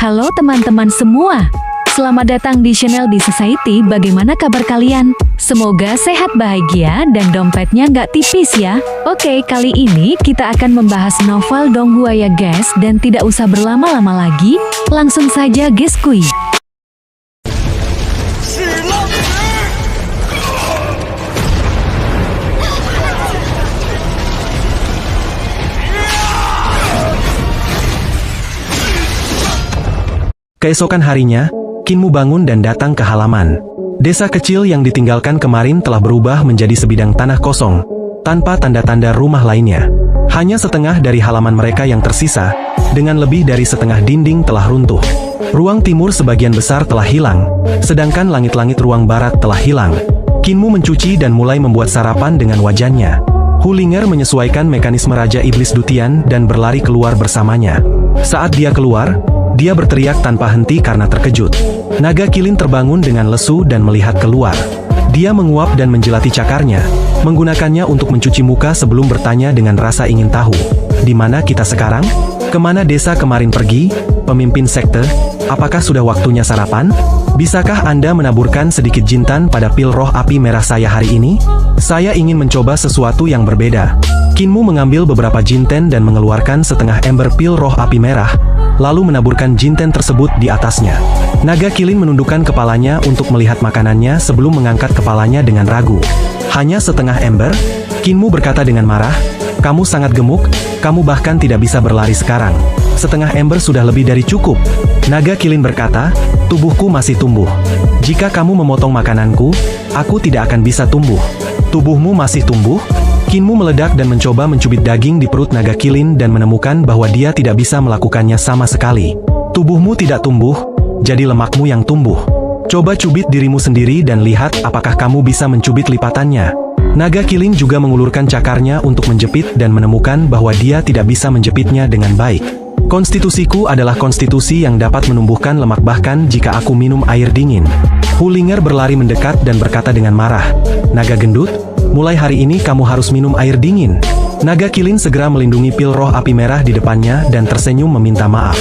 Halo teman-teman semua. Selamat datang di channel di Society. Bagaimana kabar kalian? Semoga sehat bahagia dan dompetnya nggak tipis ya. Oke, kali ini kita akan membahas novel Donghua ya guys. Dan tidak usah berlama-lama lagi, langsung saja guys kuy. Keesokan harinya, Kinmu bangun dan datang ke halaman. Desa kecil yang ditinggalkan kemarin telah berubah menjadi sebidang tanah kosong, tanpa tanda-tanda rumah lainnya. Hanya setengah dari halaman mereka yang tersisa, dengan lebih dari setengah dinding telah runtuh. Ruang timur sebagian besar telah hilang, sedangkan langit-langit ruang barat telah hilang. Kinmu mencuci dan mulai membuat sarapan dengan wajannya. Hulinger menyesuaikan mekanisme Raja Iblis Dutian dan berlari keluar bersamanya. Saat dia keluar, dia berteriak tanpa henti karena terkejut. Naga Kilin terbangun dengan lesu dan melihat keluar. Dia menguap dan menjelati cakarnya, menggunakannya untuk mencuci muka sebelum bertanya dengan rasa ingin tahu. Di mana kita sekarang? Kemana desa kemarin pergi? Pemimpin sekte, apakah sudah waktunya sarapan? Bisakah Anda menaburkan sedikit jintan pada pil roh api merah saya hari ini? Saya ingin mencoba sesuatu yang berbeda. Kinmu mengambil beberapa jinten dan mengeluarkan setengah ember pil roh api merah, lalu menaburkan jinten tersebut di atasnya. Naga Kilin menundukkan kepalanya untuk melihat makanannya sebelum mengangkat kepalanya dengan ragu. Hanya setengah ember? Kinmu berkata dengan marah, "Kamu sangat gemuk, kamu bahkan tidak bisa berlari sekarang. Setengah ember sudah lebih dari cukup." Naga Kilin berkata, "Tubuhku masih tumbuh. Jika kamu memotong makananku, aku tidak akan bisa tumbuh." "Tubuhmu masih tumbuh?" Kinmu meledak dan mencoba mencubit daging di perut Naga Kilin dan menemukan bahwa dia tidak bisa melakukannya sama sekali. "Tubuhmu tidak tumbuh, jadi lemakmu yang tumbuh. Coba cubit dirimu sendiri dan lihat apakah kamu bisa mencubit lipatannya." Naga Kilin juga mengulurkan cakarnya untuk menjepit dan menemukan bahwa dia tidak bisa menjepitnya dengan baik. "Konstitusiku adalah konstitusi yang dapat menumbuhkan lemak bahkan jika aku minum air dingin." Hulinger berlari mendekat dan berkata dengan marah, "Naga gendut, mulai hari ini kamu harus minum air dingin." Naga Kilin segera melindungi pil roh api merah di depannya dan tersenyum meminta maaf.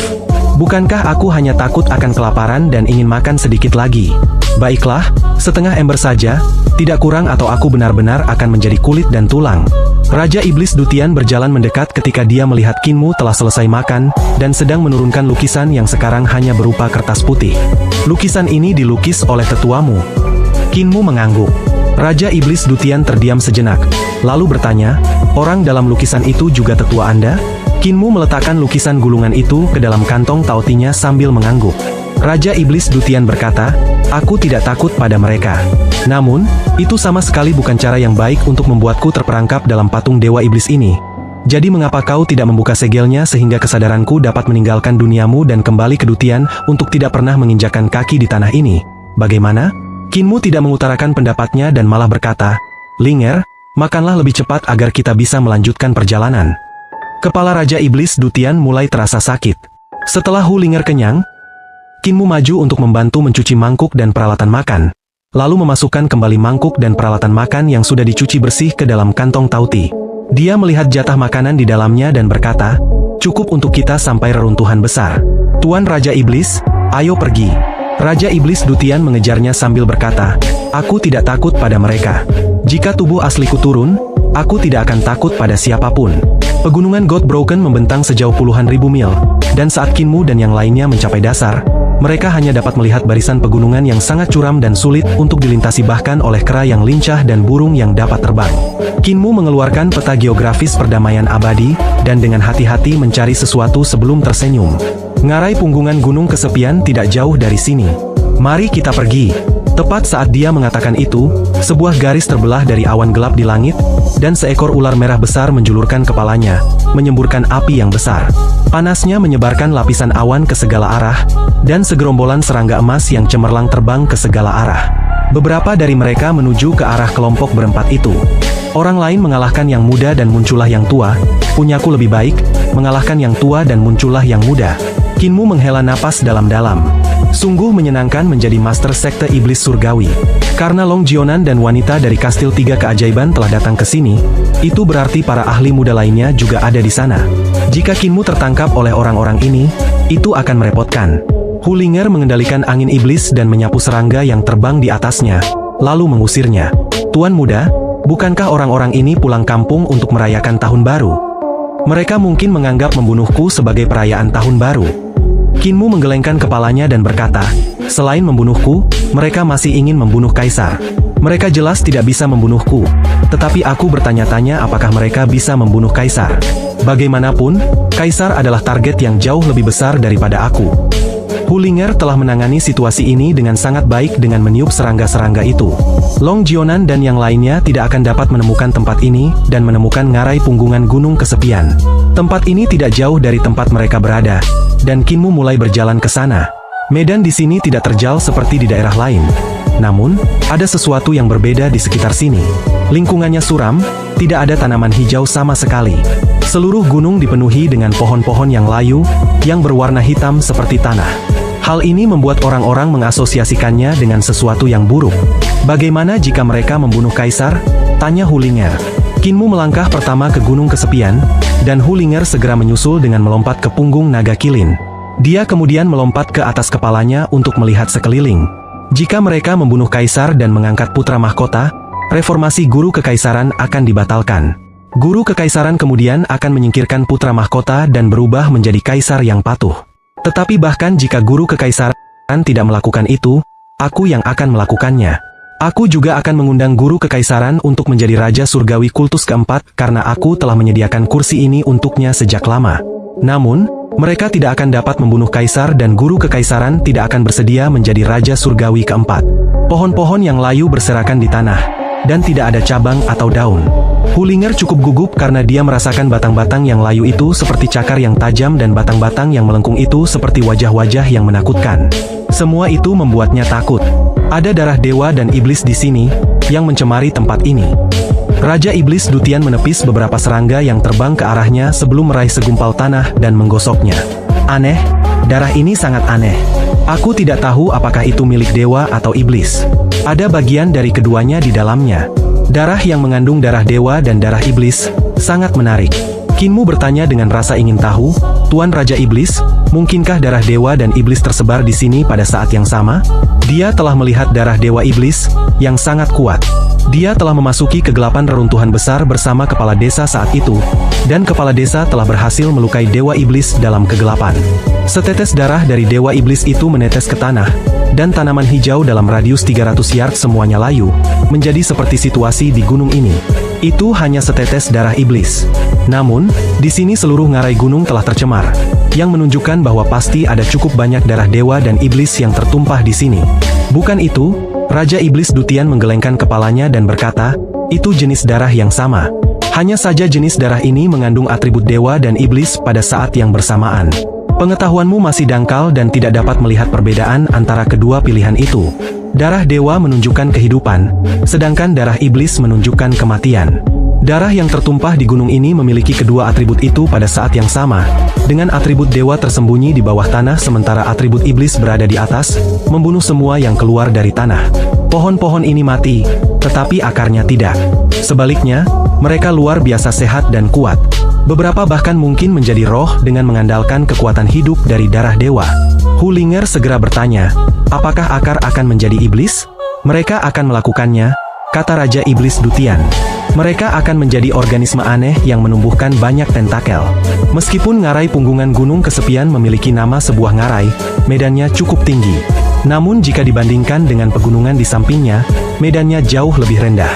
"Bukankah aku hanya takut akan kelaparan dan ingin makan sedikit lagi? Baiklah, setengah ember saja, tidak kurang atau aku benar-benar akan menjadi kulit dan tulang." Raja Iblis Dutian berjalan mendekat ketika dia melihat Kinmu telah selesai makan dan sedang menurunkan lukisan yang sekarang hanya berupa kertas putih. "Lukisan ini dilukis oleh tetuamu." Kinmu mengangguk. Raja Iblis Dutian terdiam sejenak, lalu bertanya, "Orang dalam lukisan itu juga tetua Anda?" Kinmu meletakkan lukisan gulungan itu ke dalam kantong tautinya sambil mengangguk. Raja Iblis Dutian berkata, "Aku tidak takut pada mereka. Namun, itu sama sekali bukan cara yang baik untuk membuatku terperangkap dalam patung Dewa Iblis ini. Jadi mengapa kau tidak membuka segelnya sehingga kesadaranku dapat meninggalkan duniamu dan kembali ke Dutian untuk tidak pernah menginjakan kaki di tanah ini? Bagaimana?" Kinmu tidak mengutarakan pendapatnya dan malah berkata, "Linger, makanlah lebih cepat agar kita bisa melanjutkan perjalanan." Kepala Raja Iblis Dutian mulai terasa sakit. Setelah Hulinger kenyang, Kinmu maju untuk membantu mencuci mangkuk dan peralatan makan, lalu memasukkan kembali mangkuk dan peralatan makan yang sudah dicuci bersih ke dalam kantong tauti. Dia melihat jatah makanan di dalamnya dan berkata, "Cukup untuk kita sampai reruntuhan besar. Tuan Raja Iblis, ayo pergi." Raja Iblis Dutian mengejarnya sambil berkata, "Aku tidak takut pada mereka. Jika tubuh asliku turun, aku tidak akan takut pada siapapun." Pegunungan Godbroken membentang sejauh puluhan ribu mil, dan saat Kinmu dan yang lainnya mencapai dasar, mereka hanya dapat melihat barisan pegunungan yang sangat curam dan sulit untuk dilintasi bahkan oleh kera yang lincah dan burung yang dapat terbang. Kinmu mengeluarkan peta geografis perdamaian abadi, dan dengan hati-hati mencari sesuatu sebelum tersenyum. "Ngarai punggungan gunung kesepian tidak jauh dari sini. Mari kita pergi." Tepat saat dia mengatakan itu, sebuah garis terbelah dari awan gelap di langit, dan seekor ular merah besar menjulurkan kepalanya, menyemburkan api yang besar. Panasnya menyebarkan lapisan awan ke segala arah, dan segerombolan serangga emas yang cemerlang terbang ke segala arah. Beberapa dari mereka menuju ke arah kelompok berempat itu. Orang lain mengalahkan yang muda dan muncullah yang tua. "Punyaku lebih baik, mengalahkan yang tua dan muncullah yang muda." Kinmu menghela napas dalam-dalam. Sungguh menyenangkan menjadi Master Sekte Iblis Surgawi. Karena Long Jionan dan wanita dari Kastil Tiga Keajaiban telah datang ke sini, itu berarti para ahli muda lainnya juga ada di sana. Jika Kinmu tertangkap oleh orang-orang ini, itu akan merepotkan. Hulinger mengendalikan angin iblis dan menyapu serangga yang terbang di atasnya, lalu mengusirnya. Tuan muda, bukankah orang-orang ini pulang kampung untuk merayakan tahun baru? Mereka mungkin menganggap membunuhku sebagai perayaan tahun baru. Kinmu menggelengkan kepalanya dan berkata, selain membunuhku, mereka masih ingin membunuh kaisar. Mereka jelas tidak bisa membunuhku, tetapi aku bertanya-tanya apakah mereka bisa membunuh kaisar. Bagaimanapun, kaisar adalah target yang jauh lebih besar daripada aku. Hulinger telah menangani situasi ini dengan sangat baik dengan meniup serangga-serangga itu. Long Jionan dan yang lainnya tidak akan dapat menemukan tempat ini dan menemukan ngarai punggungan gunung kesepian. Tempat ini tidak jauh dari tempat mereka berada, dan Kinmu mulai berjalan ke sana. Medan di sini tidak terjal seperti di daerah lain. Namun, ada sesuatu yang berbeda di sekitar sini. Lingkungannya suram, tidak ada tanaman hijau sama sekali. Seluruh gunung dipenuhi dengan pohon-pohon yang layu, yang berwarna hitam seperti tanah. Hal ini membuat orang-orang mengasosiasikannya dengan sesuatu yang buruk. Bagaimana jika mereka membunuh kaisar? Tanya Hulinger. Kinmu melangkah pertama ke gunung kesepian, dan Hulinger segera menyusul dengan melompat ke punggung naga kilin. Dia kemudian melompat ke atas kepalanya untuk melihat sekeliling. Jika mereka membunuh kaisar dan mengangkat putra mahkota, reformasi guru kekaisaran akan dibatalkan. Guru kekaisaran kemudian akan menyingkirkan putra mahkota dan berubah menjadi kaisar yang patuh. Tetapi bahkan jika guru kekaisaran tidak melakukan itu, aku yang akan melakukannya. Aku juga akan mengundang guru kekaisaran untuk menjadi raja surgawi kultus keempat karena aku telah menyediakan kursi ini untuknya sejak lama. Namun, mereka tidak akan dapat membunuh kaisar dan guru kekaisaran tidak akan bersedia menjadi raja surgawi keempat. Pohon-pohon yang layu berserakan di tanah, dan tidak ada cabang atau daun. Hulinger cukup gugup karena dia merasakan batang-batang yang layu itu seperti cakar yang tajam dan batang-batang yang melengkung itu seperti wajah-wajah yang menakutkan. Semua itu membuatnya takut. Ada darah dewa dan iblis di sini, yang mencemari tempat ini. Raja Iblis Dutian menepis beberapa serangga yang terbang ke arahnya sebelum meraih segumpal tanah dan menggosoknya. Aneh, darah ini sangat aneh. Aku tidak tahu apakah itu milik dewa atau iblis. Ada bagian dari keduanya di dalamnya. Darah yang mengandung darah dewa dan darah iblis, sangat menarik. Kinmu bertanya dengan rasa ingin tahu, Tuan Raja Iblis, mungkinkah darah dewa dan iblis tersebar di sini pada saat yang sama? Dia telah melihat darah dewa iblis, yang sangat kuat. Dia telah memasuki kegelapan reruntuhan besar bersama kepala desa saat itu, dan kepala desa telah berhasil melukai dewa iblis dalam kegelapan. Setetes darah dari dewa iblis itu menetes ke tanah, dan tanaman hijau dalam radius 300 yard semuanya layu, menjadi seperti situasi di gunung ini. Itu hanya setetes darah iblis. Namun, di sini seluruh ngarai gunung telah tercemar, yang menunjukkan bahwa pasti ada cukup banyak darah dewa dan iblis yang tertumpah di sini. Bukan itu, Raja Iblis Dutian menggelengkan kepalanya dan berkata, itu jenis darah yang sama. Hanya saja jenis darah ini mengandung atribut dewa dan iblis pada saat yang bersamaan. Pengetahuanmu masih dangkal dan tidak dapat melihat perbedaan antara kedua pilihan itu. Darah dewa menunjukkan kehidupan, sedangkan darah iblis menunjukkan kematian. Darah yang tertumpah di gunung ini memiliki kedua atribut itu pada saat yang sama, dengan atribut dewa tersembunyi di bawah tanah sementara atribut iblis berada di atas, membunuh semua yang keluar dari tanah. Pohon-pohon ini mati, tetapi akarnya tidak. Sebaliknya, mereka luar biasa sehat dan kuat. Beberapa bahkan mungkin menjadi roh dengan mengandalkan kekuatan hidup dari darah dewa. Hulinger segera bertanya, apakah akar akan menjadi iblis? Mereka akan melakukannya, kata Raja Iblis Dutian. Mereka akan menjadi organisme aneh yang menumbuhkan banyak tentakel. Meskipun ngarai punggungan gunung kesepian memiliki nama sebuah ngarai, medannya cukup tinggi. Namun jika dibandingkan dengan pegunungan di sampingnya, medannya jauh lebih rendah.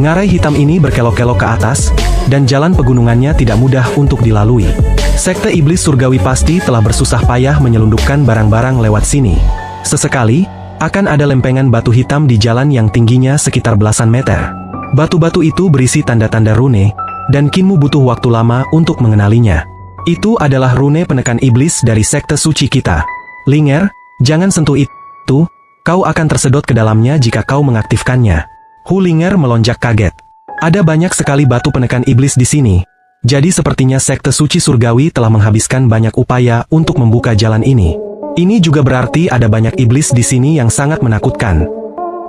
Ngarai hitam ini berkelok-kelok ke atas, dan jalan pegunungannya tidak mudah untuk dilalui. Sekte Iblis Surgawi pasti telah bersusah payah menyelundupkan barang-barang lewat sini. Sesekali, akan ada lempengan batu hitam di jalan yang tingginya sekitar belasan meter. Batu-batu itu berisi tanda-tanda rune, dan Kinmu butuh waktu lama untuk mengenalinya. Itu adalah rune penekan iblis dari sekte suci kita. Linger, jangan sentuh itu, kau akan tersedot ke dalamnya jika kau mengaktifkannya. Hulinger melonjak kaget. Ada banyak sekali batu penekan iblis di sini, jadi sepertinya sekte suci surgawi telah menghabiskan banyak upaya untuk membuka jalan ini. Ini juga berarti ada banyak iblis di sini yang sangat menakutkan.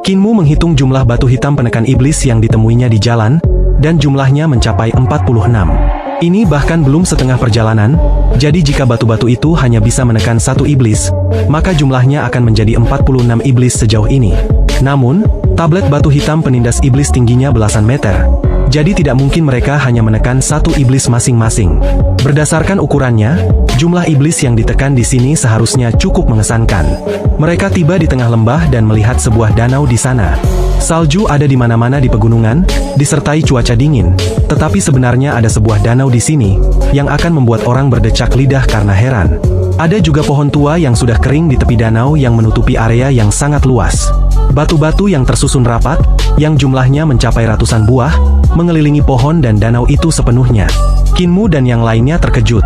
Kinmu menghitung jumlah batu hitam penekan iblis yang ditemuinya di jalan, dan jumlahnya mencapai 46. Ini bahkan belum setengah perjalanan, jadi jika batu-batu itu hanya bisa menekan satu iblis, maka jumlahnya akan menjadi 46 iblis sejauh ini. Namun, tablet batu hitam penindas iblis tingginya belasan meter. Jadi tidak mungkin mereka hanya menekan satu iblis masing-masing. Berdasarkan ukurannya, jumlah iblis yang ditekan di sini seharusnya cukup mengesankan. Mereka tiba di tengah lembah dan melihat sebuah danau di sana. Salju ada di mana-mana di pegunungan, disertai cuaca dingin. Tetapi sebenarnya ada sebuah danau di sini, yang akan membuat orang berdecak lidah karena heran. Ada juga pohon tua yang sudah kering di tepi danau yang menutupi area yang sangat luas. Batu-batu yang tersusun rapat, yang jumlahnya mencapai ratusan buah, mengelilingi pohon dan danau itu sepenuhnya. Kinmu dan yang lainnya terkejut.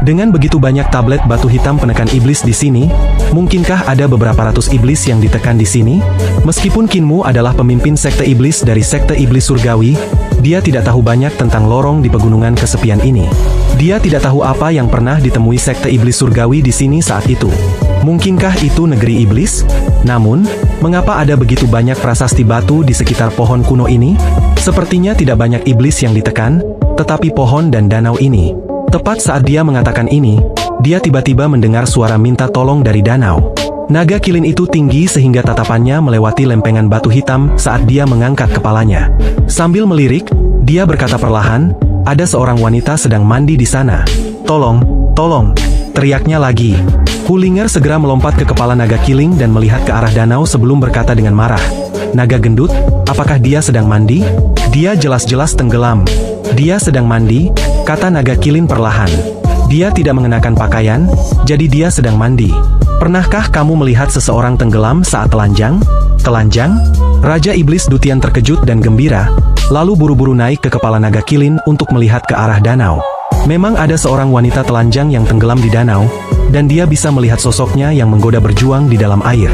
Dengan begitu banyak tablet batu hitam penekan iblis di sini, mungkinkah ada beberapa ratus iblis yang ditekan di sini? Meskipun Kinmu adalah pemimpin sekte iblis dari sekte iblis surgawi, dia tidak tahu banyak tentang lorong di pegunungan kesepian ini. Dia tidak tahu apa yang pernah ditemui sekte iblis surgawi di sini saat itu. Mungkinkah itu negeri iblis? Namun, mengapa ada begitu banyak prasasti batu di sekitar pohon kuno ini? Sepertinya tidak banyak iblis yang ditekan, tetapi pohon dan danau ini. Tepat saat dia mengatakan ini, dia tiba-tiba mendengar suara minta tolong dari danau. Naga kilin itu tinggi sehingga tatapannya melewati lempengan batu hitam saat dia mengangkat kepalanya. Sambil melirik, dia berkata perlahan, ada seorang wanita sedang mandi di sana. Tolong, tolong, teriaknya lagi. Hulinger segera melompat ke kepala naga kilin dan melihat ke arah danau sebelum berkata dengan marah. Naga gendut, apakah dia sedang mandi? Dia jelas-jelas tenggelam. Dia sedang mandi, kata naga kilin perlahan. Dia tidak mengenakan pakaian, jadi dia sedang mandi. Pernahkah kamu melihat seseorang tenggelam saat telanjang? Telanjang? Raja Iblis Dutian terkejut dan gembira, lalu buru-buru naik ke kepala naga kilin untuk melihat ke arah danau. Memang ada seorang wanita telanjang yang tenggelam di danau, dan dia bisa melihat sosoknya yang menggoda berjuang di dalam air.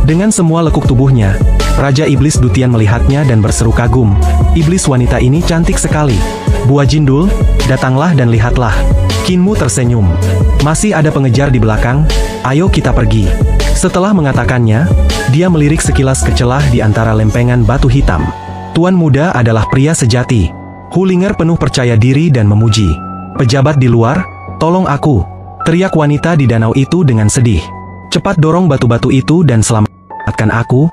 Dengan semua lekuk tubuhnya, Raja Iblis Dutian melihatnya dan berseru kagum, iblis wanita ini cantik sekali. Buah Jindul, datanglah dan lihatlah. Kinmu tersenyum. Masih ada pengejar di belakang, ayo kita pergi. Setelah mengatakannya, dia melirik sekilas ke celah di antara lempengan batu hitam. Tuan muda adalah pria sejati. Hulinger penuh percaya diri dan memuji. Pejabat di luar, tolong aku, teriak wanita di danau itu dengan sedih. Cepat dorong batu-batu itu dan selamatkan aku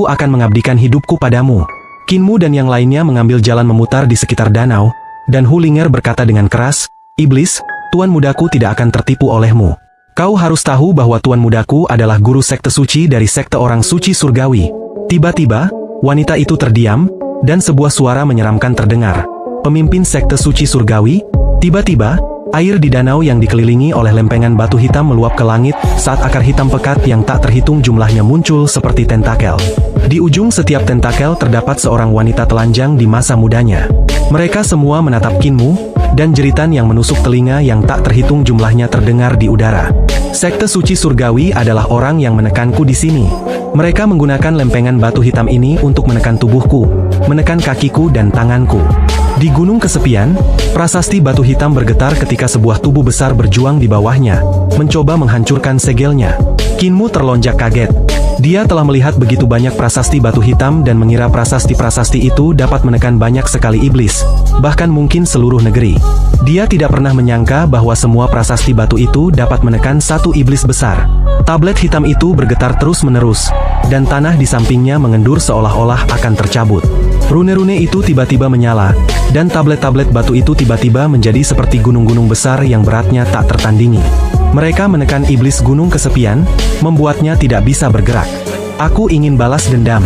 akan mengabdikan hidupku padamu. Kinmu dan yang lainnya mengambil jalan memutar di sekitar danau, dan Hulinger berkata dengan keras, iblis, tuan mudaku tidak akan tertipu olehmu. Kau harus tahu bahwa tuan mudaku adalah guru sekte suci dari sekte orang suci surgawi. Tiba-tiba, wanita itu terdiam, dan sebuah suara menyeramkan terdengar. Pemimpin sekte suci surgawi? Tiba-tiba, air di danau yang dikelilingi oleh lempengan batu hitam meluap ke langit saat akar hitam pekat yang tak terhitung jumlahnya muncul seperti tentakel. Di ujung setiap tentakel terdapat seorang wanita telanjang di masa mudanya. Mereka semua menatap Kinmu, dan jeritan yang menusuk telinga yang tak terhitung jumlahnya terdengar di udara. Sekte suci surgawi adalah orang yang menekanku di sini. Mereka menggunakan lempengan batu hitam ini untuk menekan tubuhku, menekan kakiku dan tanganku. Di gunung kesepian, prasasti batu hitam bergetar ketika sebuah tubuh besar berjuang di bawahnya, mencoba menghancurkan segelnya. Kinmu terlonjak kaget. Dia telah melihat begitu banyak prasasti batu hitam dan mengira prasasti-prasasti itu dapat menekan banyak sekali iblis, bahkan mungkin seluruh negeri. Dia tidak pernah menyangka bahwa semua prasasti batu itu dapat menekan satu iblis besar. Tablet hitam itu bergetar terus-menerus, dan tanah di sampingnya mengendur seolah-olah akan tercabut. Rune-rune itu tiba-tiba menyala, dan tablet-tablet batu itu tiba-tiba menjadi seperti gunung-gunung besar yang beratnya tak tertandingi. Mereka menekan iblis gunung kesepian, membuatnya tidak bisa bergerak. Aku ingin balas dendam.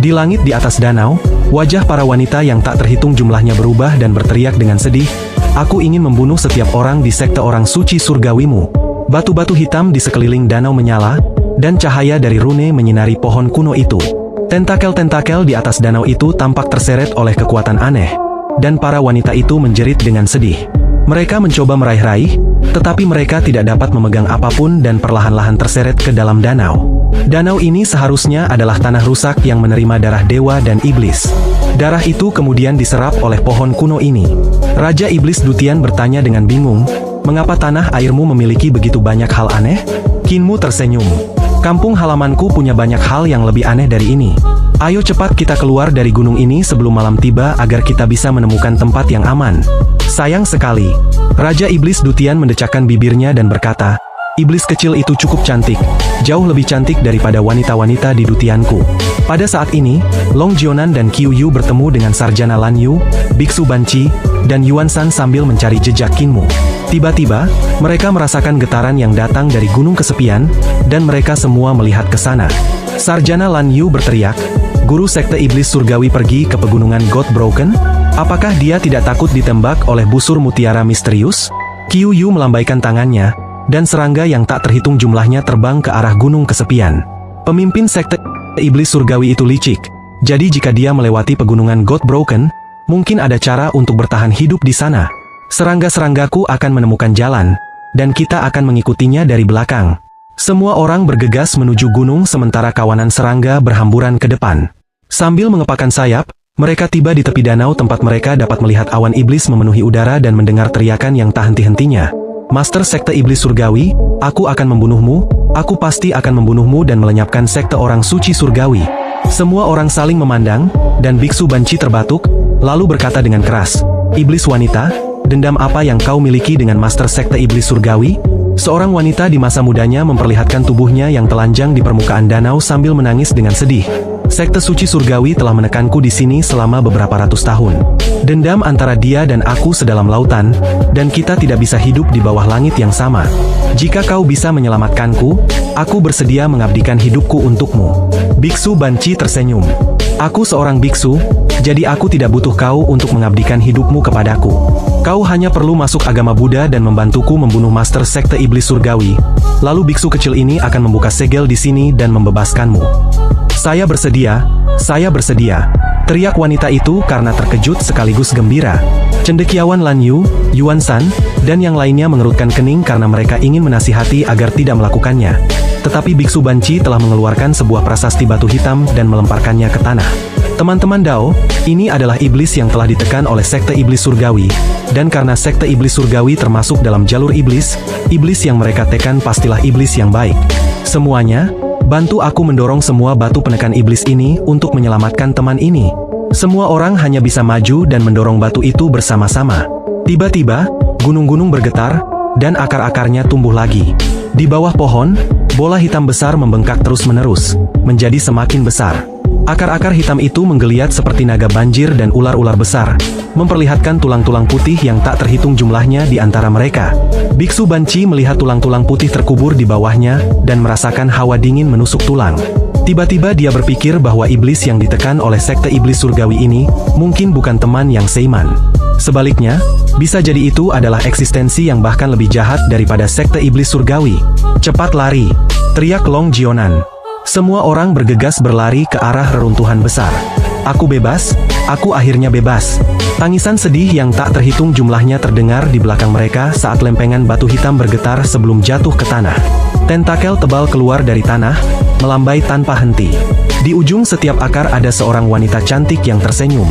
Di langit di atas danau, wajah para wanita yang tak terhitung jumlahnya berubah dan berteriak dengan sedih, aku ingin membunuh setiap orang di sekte orang suci surgawimu. Batu-batu hitam di sekeliling danau menyala, dan cahaya dari rune menyinari pohon kuno itu. Tentakel-tentakel di atas danau itu tampak terseret oleh kekuatan aneh, dan para wanita itu menjerit dengan sedih. Mereka mencoba meraih-raih, tetapi mereka tidak dapat memegang apapun dan perlahan-lahan terseret ke dalam danau. Danau ini seharusnya adalah tanah rusak yang menerima darah dewa dan iblis. Darah itu kemudian diserap oleh pohon kuno ini. Raja Iblis Dutian bertanya dengan bingung, mengapa tanah airmu memiliki begitu banyak hal aneh? Kinmu tersenyum. Kampung halamanku punya banyak hal yang lebih aneh dari ini. Ayo cepat kita keluar dari gunung ini sebelum malam tiba agar kita bisa menemukan tempat yang aman. Sayang sekali. Raja Iblis Dutian mendecakkan bibirnya dan berkata, iblis kecil itu cukup cantik, jauh lebih cantik daripada wanita-wanita di dutianku. Pada saat ini, Long Jionan dan Qiu Yu bertemu dengan Sarjana Lan Yu, Biksu Banci, dan Yuan San sambil mencari jejak Qinmu. Tiba-tiba, mereka merasakan getaran yang datang dari gunung kesepian, dan mereka semua melihat ke sana. Sarjana Lan Yu berteriak, Guru Sekte Iblis Surgawi pergi ke pegunungan God Broken? Apakah dia tidak takut ditembak oleh busur mutiara misterius? Qiu Yu melambaikan tangannya, dan serangga yang tak terhitung jumlahnya terbang ke arah gunung kesepian. Pemimpin Sekte Iblis Surgawi itu licik, jadi jika dia melewati pegunungan God Broken, mungkin ada cara untuk bertahan hidup di sana. Serangga-seranggaku akan menemukan jalan, dan kita akan mengikutinya dari belakang. Semua orang bergegas menuju gunung sementara kawanan serangga berhamburan ke depan. Sambil mengepakkan sayap, mereka tiba di tepi danau tempat mereka dapat melihat awan iblis memenuhi udara dan mendengar teriakan yang tak henti-hentinya. Master Sekte Iblis Surgawi, aku akan membunuhmu, aku pasti akan membunuhmu dan melenyapkan Sekte Orang Suci Surgawi. Semua orang saling memandang, dan Biksu Banci terbatuk, lalu berkata dengan keras, Iblis wanita, dendam apa yang kau miliki dengan Master Sekte Iblis Surgawi? Seorang wanita di masa mudanya memperlihatkan tubuhnya yang telanjang di permukaan danau sambil menangis dengan sedih. Sekte Suci Surgawi telah menekanku di sini selama beberapa ratus tahun. Dendam antara dia dan aku sedalam lautan, dan kita tidak bisa hidup di bawah langit yang sama. Jika kau bisa menyelamatkanku, aku bersedia mengabdikan hidupku untukmu. Biksu Banci tersenyum. Aku seorang biksu, jadi aku tidak butuh kau untuk mengabdikan hidupmu kepadaku. Kau hanya perlu masuk agama Buddha dan membantuku membunuh Master Sekte Iblis Surgawi. Lalu biksu kecil ini akan membuka segel di sini dan membebaskanmu. Saya bersedia, teriak wanita itu karena terkejut sekaligus gembira. Cendekiawan Lan Yu, Yuan San, dan yang lainnya mengerutkan kening karena mereka ingin menasihati agar tidak melakukannya. Tetapi Biksu Banci telah mengeluarkan sebuah prasasti batu hitam dan melemparkannya ke tanah. Teman-teman Dao, ini adalah iblis yang telah ditekan oleh Sekte Iblis Surgawi, dan karena Sekte Iblis Surgawi termasuk dalam jalur iblis, iblis yang mereka tekan pastilah iblis yang baik. Semuanya, bantu aku mendorong semua batu penekan iblis ini untuk menyelamatkan teman ini. Semua orang hanya bisa maju dan mendorong batu itu bersama-sama. Tiba-tiba, gunung-gunung bergetar, dan akar-akarnya tumbuh lagi. Di bawah pohon, bola hitam besar membengkak terus-menerus, menjadi semakin besar. Akar-akar hitam itu menggeliat seperti naga banjir dan ular-ular besar, memperlihatkan tulang-tulang putih yang tak terhitung jumlahnya di antara mereka. Biksu Banci melihat tulang-tulang putih terkubur di bawahnya, dan merasakan hawa dingin menusuk tulang. Tiba-tiba dia berpikir bahwa iblis yang ditekan oleh Sekte Iblis Surgawi ini, mungkin bukan teman yang seiman. Sebaliknya, bisa jadi itu adalah eksistensi yang bahkan lebih jahat daripada Sekte Iblis Surgawi. Cepat lari, teriak Long Jionan. Semua orang bergegas berlari ke arah reruntuhan besar. Aku bebas, aku akhirnya bebas. Tangisan sedih yang tak terhitung jumlahnya terdengar di belakang mereka saat lempengan batu hitam bergetar sebelum jatuh ke tanah. Tentakel tebal keluar dari tanah, melambai tanpa henti. Di ujung setiap akar ada seorang wanita cantik yang tersenyum.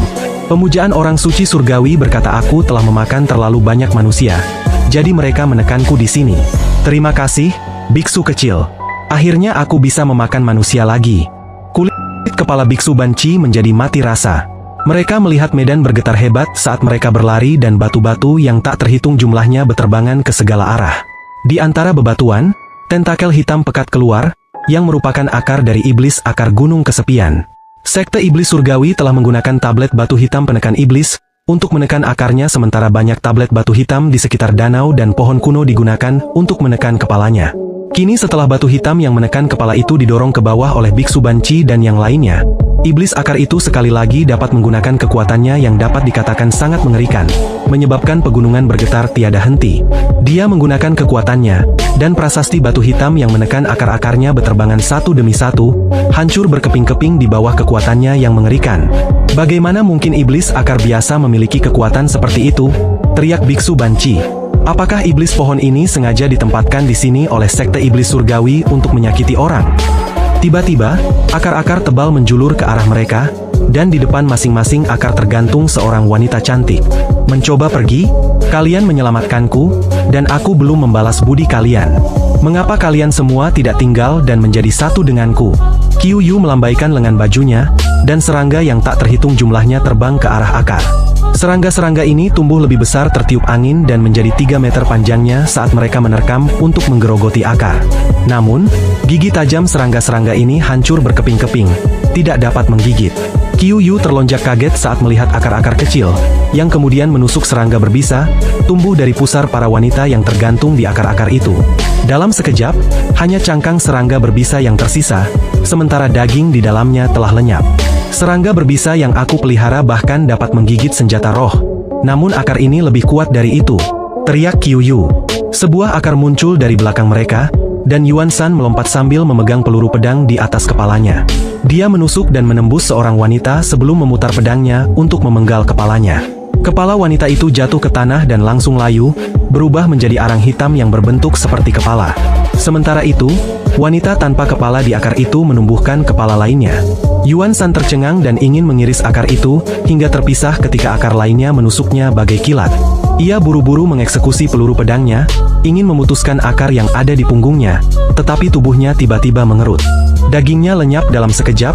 Pemujaan orang suci surgawi berkata aku telah memakan terlalu banyak manusia. Jadi mereka menekanku di sini. Terima kasih, biksu kecil. Akhirnya aku bisa memakan manusia lagi. Kulit kepala biksu Banci menjadi mati rasa. Mereka melihat medan bergetar hebat saat mereka berlari dan batu-batu yang tak terhitung jumlahnya beterbangan ke segala arah. Di antara bebatuan, tentakel hitam pekat keluar, yang merupakan akar dari iblis akar gunung kesepian. Sekte Iblis Surgawi telah menggunakan tablet batu hitam penekan iblis untuk menekan akarnya sementara banyak tablet batu hitam di sekitar danau dan pohon kuno digunakan untuk menekan kepalanya. Kini setelah batu hitam yang menekan kepala itu didorong ke bawah oleh Biksu Banci dan yang lainnya, iblis akar itu sekali lagi dapat menggunakan kekuatannya yang dapat dikatakan sangat mengerikan, menyebabkan pegunungan bergetar tiada henti. Dia menggunakan kekuatannya, dan prasasti batu hitam yang menekan akar-akarnya beterbangan satu demi satu, hancur berkeping-keping di bawah kekuatannya yang mengerikan. Bagaimana mungkin iblis akar biasa memiliki kekuatan seperti itu? Teriak Biksu Banci. Apakah iblis pohon ini sengaja ditempatkan di sini oleh Sekte Iblis Surgawi untuk menyakiti orang? Tiba-tiba, akar-akar tebal menjulur ke arah mereka, dan di depan masing-masing akar tergantung seorang wanita cantik. Mencoba pergi, kalian menyelamatkanku, dan aku belum membalas budi kalian. Mengapa kalian semua tidak tinggal dan menjadi satu denganku? Qiu Yu melambaikan lengan bajunya, dan serangga yang tak terhitung jumlahnya terbang ke arah akar. Serangga-serangga ini tumbuh lebih besar tertiup angin dan menjadi 3 meter panjangnya saat mereka menerkam untuk menggerogoti akar. Namun, gigi tajam serangga-serangga ini hancur berkeping-keping, tidak dapat menggigit. Qiuyu terlonjak kaget saat melihat akar-akar kecil, yang kemudian menusuk serangga berbisa, tumbuh dari pusar para wanita yang tergantung di akar-akar itu. Dalam sekejap, hanya cangkang serangga berbisa yang tersisa, sementara daging di dalamnya telah lenyap. Serangga berbisa yang aku pelihara bahkan dapat menggigit senjata roh. Namun akar ini lebih kuat dari itu, teriak Qiuyu. Sebuah akar muncul dari belakang mereka, dan Yuan Shan melompat sambil memegang peluru pedang di atas kepalanya. Dia menusuk dan menembus seorang wanita sebelum memutar pedangnya untuk memenggal kepalanya. Kepala wanita itu jatuh ke tanah dan langsung layu, berubah menjadi arang hitam yang berbentuk seperti kepala. Sementara itu, wanita tanpa kepala di akar itu menumbuhkan kepala lainnya. Yuan Shan tercengang dan ingin mengiris akar itu, hingga terpisah ketika akar lainnya menusuknya bagai kilat. Ia buru-buru mengeksekusi peluru pedangnya, ingin memutuskan akar yang ada di punggungnya, tetapi tubuhnya tiba-tiba mengerut. Dagingnya lenyap dalam sekejap,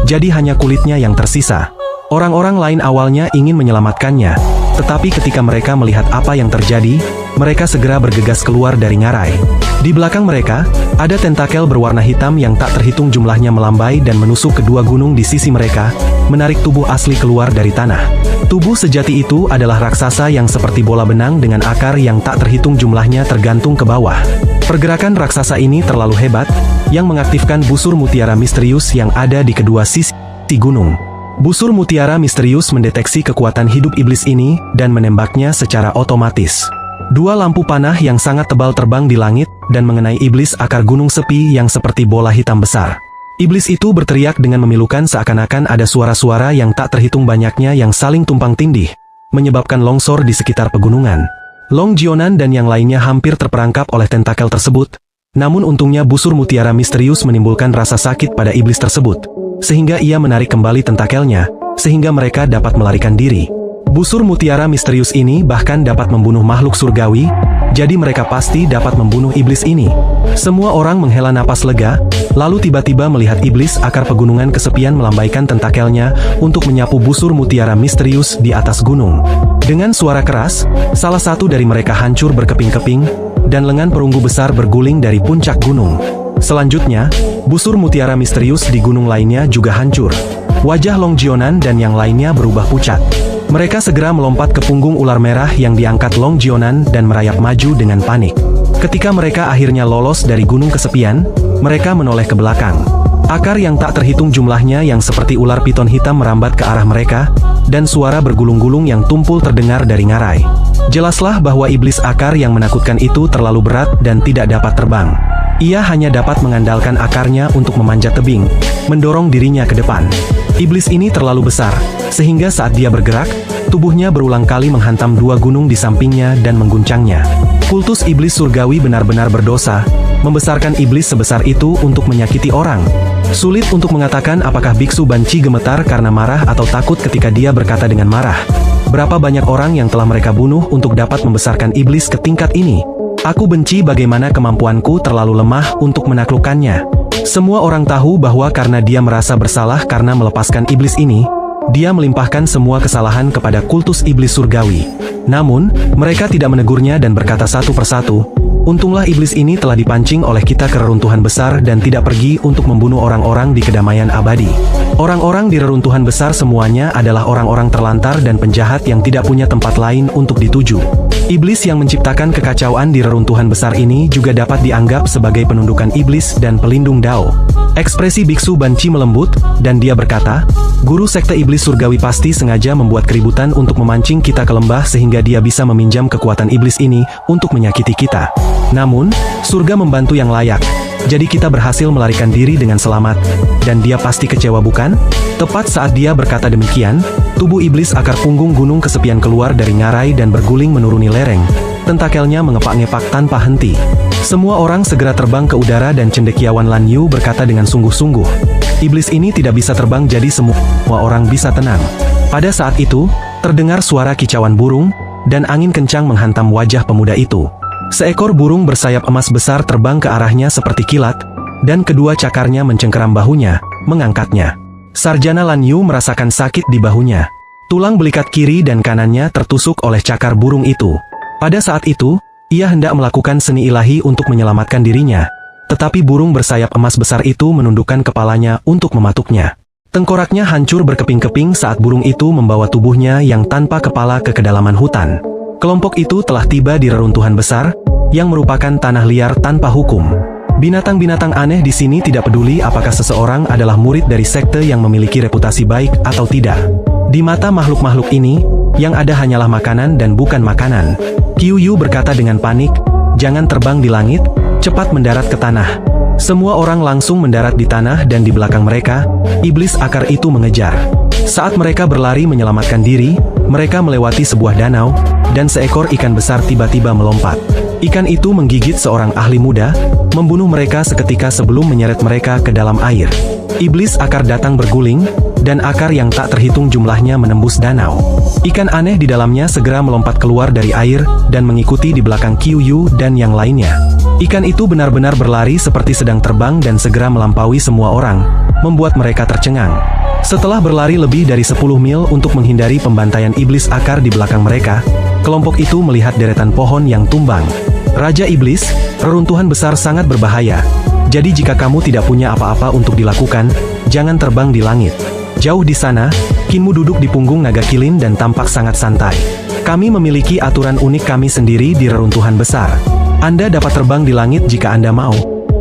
jadi hanya kulitnya yang tersisa. Orang-orang lain awalnya ingin menyelamatkannya, tetapi ketika mereka melihat apa yang terjadi, mereka segera bergegas keluar dari ngarai. Di belakang mereka, ada tentakel berwarna hitam yang tak terhitung jumlahnya melambai dan menusuk kedua gunung di sisi mereka, menarik tubuh asli keluar dari tanah. Tubuh sejati itu adalah raksasa yang seperti bola benang dengan akar yang tak terhitung jumlahnya tergantung ke bawah. Pergerakan raksasa ini terlalu hebat, yang mengaktifkan busur mutiara misterius yang ada di kedua sisi gunung. Busur mutiara misterius mendeteksi kekuatan hidup iblis ini dan menembaknya secara otomatis. Dua lampu panah yang sangat tebal terbang di langit dan mengenai iblis akar gunung sepi yang seperti bola hitam besar. Iblis itu berteriak dengan memilukan seakan-akan ada suara-suara yang tak terhitung banyaknya yang saling tumpang tindih, menyebabkan longsor di sekitar pegunungan. Long Jionan dan yang lainnya hampir terperangkap oleh tentakel tersebut, namun untungnya busur mutiara misterius menimbulkan rasa sakit pada iblis tersebut, sehingga ia menarik kembali tentakelnya, sehingga mereka dapat melarikan diri. Busur mutiara misterius ini bahkan dapat membunuh makhluk surgawi, jadi mereka pasti dapat membunuh iblis ini. Semua orang menghela napas lega, lalu tiba-tiba melihat iblis akar pegunungan kesepian melambaikan tentakelnya untuk menyapu busur mutiara misterius di atas gunung. Dengan suara keras, salah satu dari mereka hancur berkeping-keping, dan lengan perunggu besar berguling dari puncak gunung. Selanjutnya, busur mutiara misterius di gunung lainnya juga hancur. Wajah Long Jionan dan yang lainnya berubah pucat. Mereka segera melompat ke punggung ular merah yang diangkat Long Jionan dan merayap maju dengan panik. Ketika mereka akhirnya lolos dari gunung kesepian, mereka menoleh ke belakang. Akar yang tak terhitung jumlahnya yang seperti ular piton hitam merambat ke arah mereka, dan suara bergulung-gulung yang tumpul terdengar dari ngarai. Jelaslah bahwa iblis akar yang menakutkan itu terlalu berat dan tidak dapat terbang. Ia hanya dapat mengandalkan akarnya untuk memanjat tebing, mendorong dirinya ke depan. Iblis ini terlalu besar, sehingga saat dia bergerak, tubuhnya berulang kali menghantam dua gunung di sampingnya dan mengguncangnya. Kultus iblis surgawi benar-benar berdosa, membesarkan iblis sebesar itu untuk menyakiti orang. Sulit untuk mengatakan apakah Biksu Banci gemetar karena marah atau takut ketika dia berkata dengan marah. Berapa banyak orang yang telah mereka bunuh untuk dapat membesarkan iblis ke tingkat ini? Aku benci bagaimana kemampuanku terlalu lemah untuk menaklukkannya. Semua orang tahu bahwa karena dia merasa bersalah karena melepaskan iblis ini, dia melimpahkan semua kesalahan kepada kultus iblis surgawi. Namun, mereka tidak menegurnya dan berkata satu persatu, untunglah iblis ini telah dipancing oleh kita ke reruntuhan besar dan tidak pergi untuk membunuh orang-orang di kedamaian abadi. Orang-orang di reruntuhan besar semuanya adalah orang-orang terlantar dan penjahat yang tidak punya tempat lain untuk dituju. Iblis yang menciptakan kekacauan di reruntuhan besar ini juga dapat dianggap sebagai penundukan iblis dan pelindung Dao. Ekspresi Biksu Banci melembut, dan dia berkata, guru sekte iblis surgawi pasti sengaja membuat keributan untuk memancing kita ke lembah sehingga dia bisa meminjam kekuatan iblis ini untuk menyakiti kita. Namun, surga membantu yang layak. Jadi kita berhasil melarikan diri dengan selamat, dan dia pasti kecewa bukan? Tepat saat dia berkata demikian, tubuh iblis akar punggung gunung kesepian keluar dari ngarai dan berguling menuruni lereng. Tentakelnya mengepak-ngepak tanpa henti. Semua orang segera terbang ke udara dan cendekiawan Lan Yu berkata dengan sungguh-sungguh, iblis ini tidak bisa terbang jadi semua orang bisa tenang. Pada saat itu, terdengar suara kicauan burung, dan angin kencang menghantam wajah pemuda itu. Seekor burung bersayap emas besar terbang ke arahnya seperti kilat, dan kedua cakarnya mencengkeram bahunya, mengangkatnya. Sarjana Lan Yu merasakan sakit di bahunya. Tulang belikat kiri dan kanannya tertusuk oleh cakar burung itu. Pada saat itu, ia hendak melakukan seni ilahi untuk menyelamatkan dirinya. Tetapi burung bersayap emas besar itu menundukkan kepalanya untuk mematuknya. Tengkoraknya hancur berkeping-keping saat burung itu membawa tubuhnya yang tanpa kepala ke kedalaman hutan. Kelompok itu telah tiba di reruntuhan besar, yang merupakan tanah liar tanpa hukum. Binatang-binatang aneh di sini tidak peduli apakah seseorang adalah murid dari sekte yang memiliki reputasi baik atau tidak. Di mata makhluk-makhluk ini, yang ada hanyalah makanan dan bukan makanan. Qiuyu berkata dengan panik, "Jangan terbang di langit, cepat mendarat ke tanah." Semua orang langsung mendarat di tanah dan di belakang mereka, iblis akar itu mengejar. Saat mereka berlari menyelamatkan diri, mereka melewati sebuah danau, dan seekor ikan besar tiba-tiba melompat. Ikan itu menggigit seorang ahli muda, membunuh mereka seketika sebelum menyeret mereka ke dalam air. Iblis akar datang berguling, dan akar yang tak terhitung jumlahnya menembus danau. Ikan aneh di dalamnya segera melompat keluar dari air, dan mengikuti di belakang Qiuyu dan yang lainnya. Ikan itu benar-benar berlari seperti sedang terbang dan segera melampaui semua orang, membuat mereka tercengang. Setelah berlari lebih dari 10 mil untuk menghindari pembantaian iblis akar di belakang mereka, kelompok itu melihat deretan pohon yang tumbang. Raja Iblis, reruntuhan besar sangat berbahaya. Jadi jika kamu tidak punya apa-apa untuk dilakukan, jangan terbang di langit. Jauh di sana, Qinmu duduk di punggung naga kilin dan tampak sangat santai. Kami memiliki aturan unik kami sendiri di reruntuhan besar. Anda dapat terbang di langit jika Anda mau,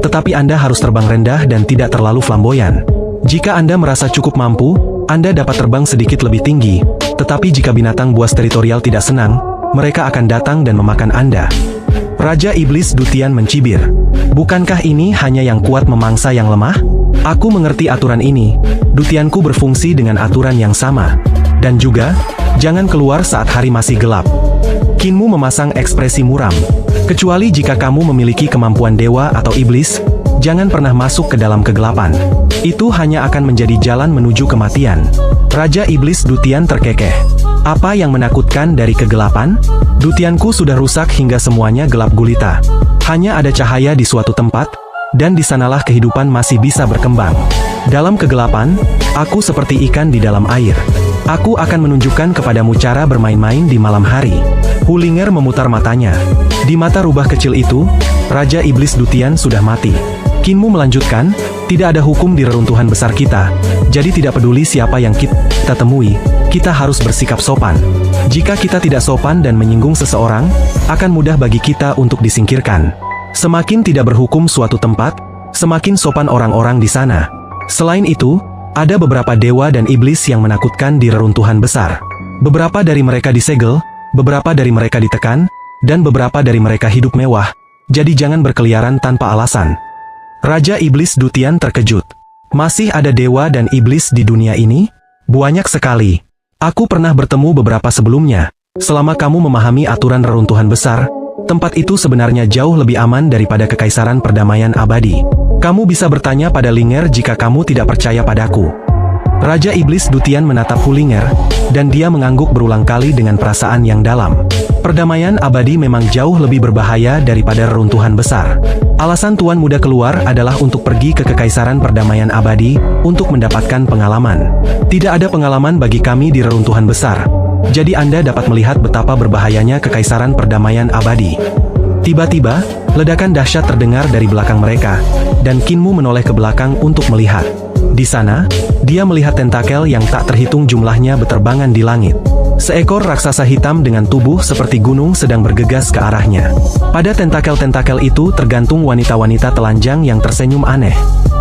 tetapi Anda harus terbang rendah dan tidak terlalu flamboyan. Jika Anda merasa cukup mampu, Anda dapat terbang sedikit lebih tinggi, tetapi jika binatang buas teritorial tidak senang, mereka akan datang dan memakan Anda. Raja Iblis Dutian mencibir. Bukankah ini hanya yang kuat memangsa yang lemah? Aku mengerti aturan ini. Dutianku berfungsi dengan aturan yang sama. Dan juga, jangan keluar saat hari masih gelap. Qinmu memasang ekspresi muram. Kecuali jika kamu memiliki kemampuan dewa atau iblis, jangan pernah masuk ke dalam kegelapan. Itu hanya akan menjadi jalan menuju kematian. Raja Iblis Dutian terkekeh. Apa yang menakutkan dari kegelapan? Dutianku sudah rusak hingga semuanya gelap gulita. Hanya ada cahaya di suatu tempat, dan di sanalah kehidupan masih bisa berkembang. Dalam kegelapan, aku seperti ikan di dalam air. Aku akan menunjukkan kepadamu cara bermain-main di malam hari. Hulinger memutar matanya. Di mata rubah kecil itu, Raja Iblis Dutian sudah mati. Qinmu melanjutkan, tidak ada hukum di reruntuhan besar kita, jadi tidak peduli siapa yang kita temui, kita harus bersikap sopan. Jika kita tidak sopan dan menyinggung seseorang, akan mudah bagi kita untuk disingkirkan. Semakin tidak berhukum suatu tempat, semakin sopan orang-orang di sana. Selain itu, ada beberapa dewa dan iblis yang menakutkan di reruntuhan besar. Beberapa dari mereka disegel, beberapa dari mereka ditekan, dan beberapa dari mereka hidup mewah, jadi jangan berkeliaran tanpa alasan. Raja Iblis Dutian terkejut. Masih ada dewa dan iblis di dunia ini? Banyak sekali. Aku pernah bertemu beberapa sebelumnya. Selama kamu memahami aturan reruntuhan besar, tempat itu sebenarnya jauh lebih aman daripada Kekaisaran Perdamaian Abadi. Kamu bisa bertanya pada Linger jika kamu tidak percaya padaku. Raja Iblis Dutian menatap Hulinger, dan dia mengangguk berulang kali dengan perasaan yang dalam. Perdamaian abadi memang jauh lebih berbahaya daripada reruntuhan besar. Alasan Tuan Muda keluar adalah untuk pergi ke Kekaisaran Perdamaian Abadi, untuk mendapatkan pengalaman. Tidak ada pengalaman bagi kami di reruntuhan besar. Jadi Anda dapat melihat betapa berbahayanya Kekaisaran Perdamaian Abadi. Tiba-tiba, ledakan dahsyat terdengar dari belakang mereka, dan Qinmu menoleh ke belakang untuk melihat. Di sana, dia melihat tentakel yang tak terhitung jumlahnya berterbangan di langit. Seekor raksasa hitam dengan tubuh seperti gunung sedang bergegas ke arahnya. Pada tentakel-tentakel itu tergantung wanita-wanita telanjang yang tersenyum aneh.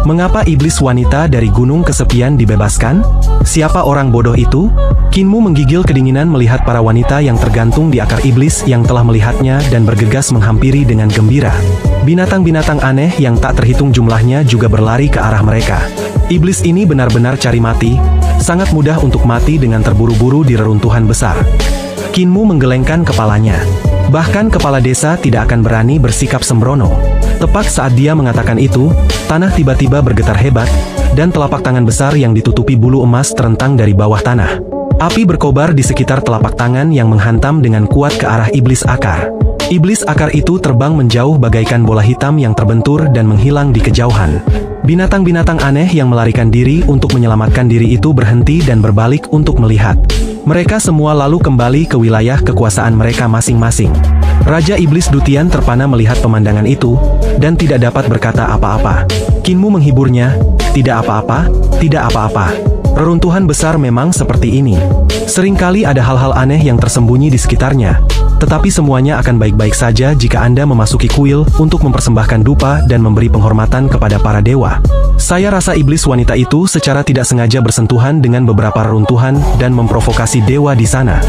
Mengapa iblis wanita dari gunung kesepian dibebaskan? Siapa orang bodoh itu? Qinmu menggigil kedinginan melihat para wanita yang tergantung di akar iblis yang telah melihatnya dan bergegas menghampiri dengan gembira. Binatang-binatang aneh yang tak terhitung jumlahnya juga berlari ke arah mereka. Iblis ini benar-benar cari mati, sangat mudah untuk mati dengan terburu-buru di reruntuhan besar. Qinmu menggelengkan kepalanya. Bahkan kepala desa tidak akan berani bersikap sembrono. Tepat saat dia mengatakan itu, tanah tiba-tiba bergetar hebat, dan telapak tangan besar yang ditutupi bulu emas terentang dari bawah tanah. Api berkobar di sekitar telapak tangan yang menghantam dengan kuat ke arah iblis akar. Iblis akar itu terbang menjauh bagaikan bola hitam yang terbentur dan menghilang di kejauhan. Binatang-binatang aneh yang melarikan diri untuk menyelamatkan diri itu berhenti dan berbalik untuk melihat. Mereka semua lalu kembali ke wilayah kekuasaan mereka masing-masing. Raja Iblis Dutian terpana melihat pemandangan itu, dan tidak dapat berkata apa-apa. Kinmu menghiburnya, tidak apa-apa, tidak apa-apa. Reruntuhan besar memang seperti ini. Seringkali ada hal-hal aneh yang tersembunyi di sekitarnya, tetapi semuanya akan baik-baik saja jika Anda memasuki kuil untuk mempersembahkan dupa dan memberi penghormatan kepada para dewa. Saya rasa iblis wanita itu secara tidak sengaja bersentuhan dengan beberapa reruntuhan dan memprovokasi dewa di sana.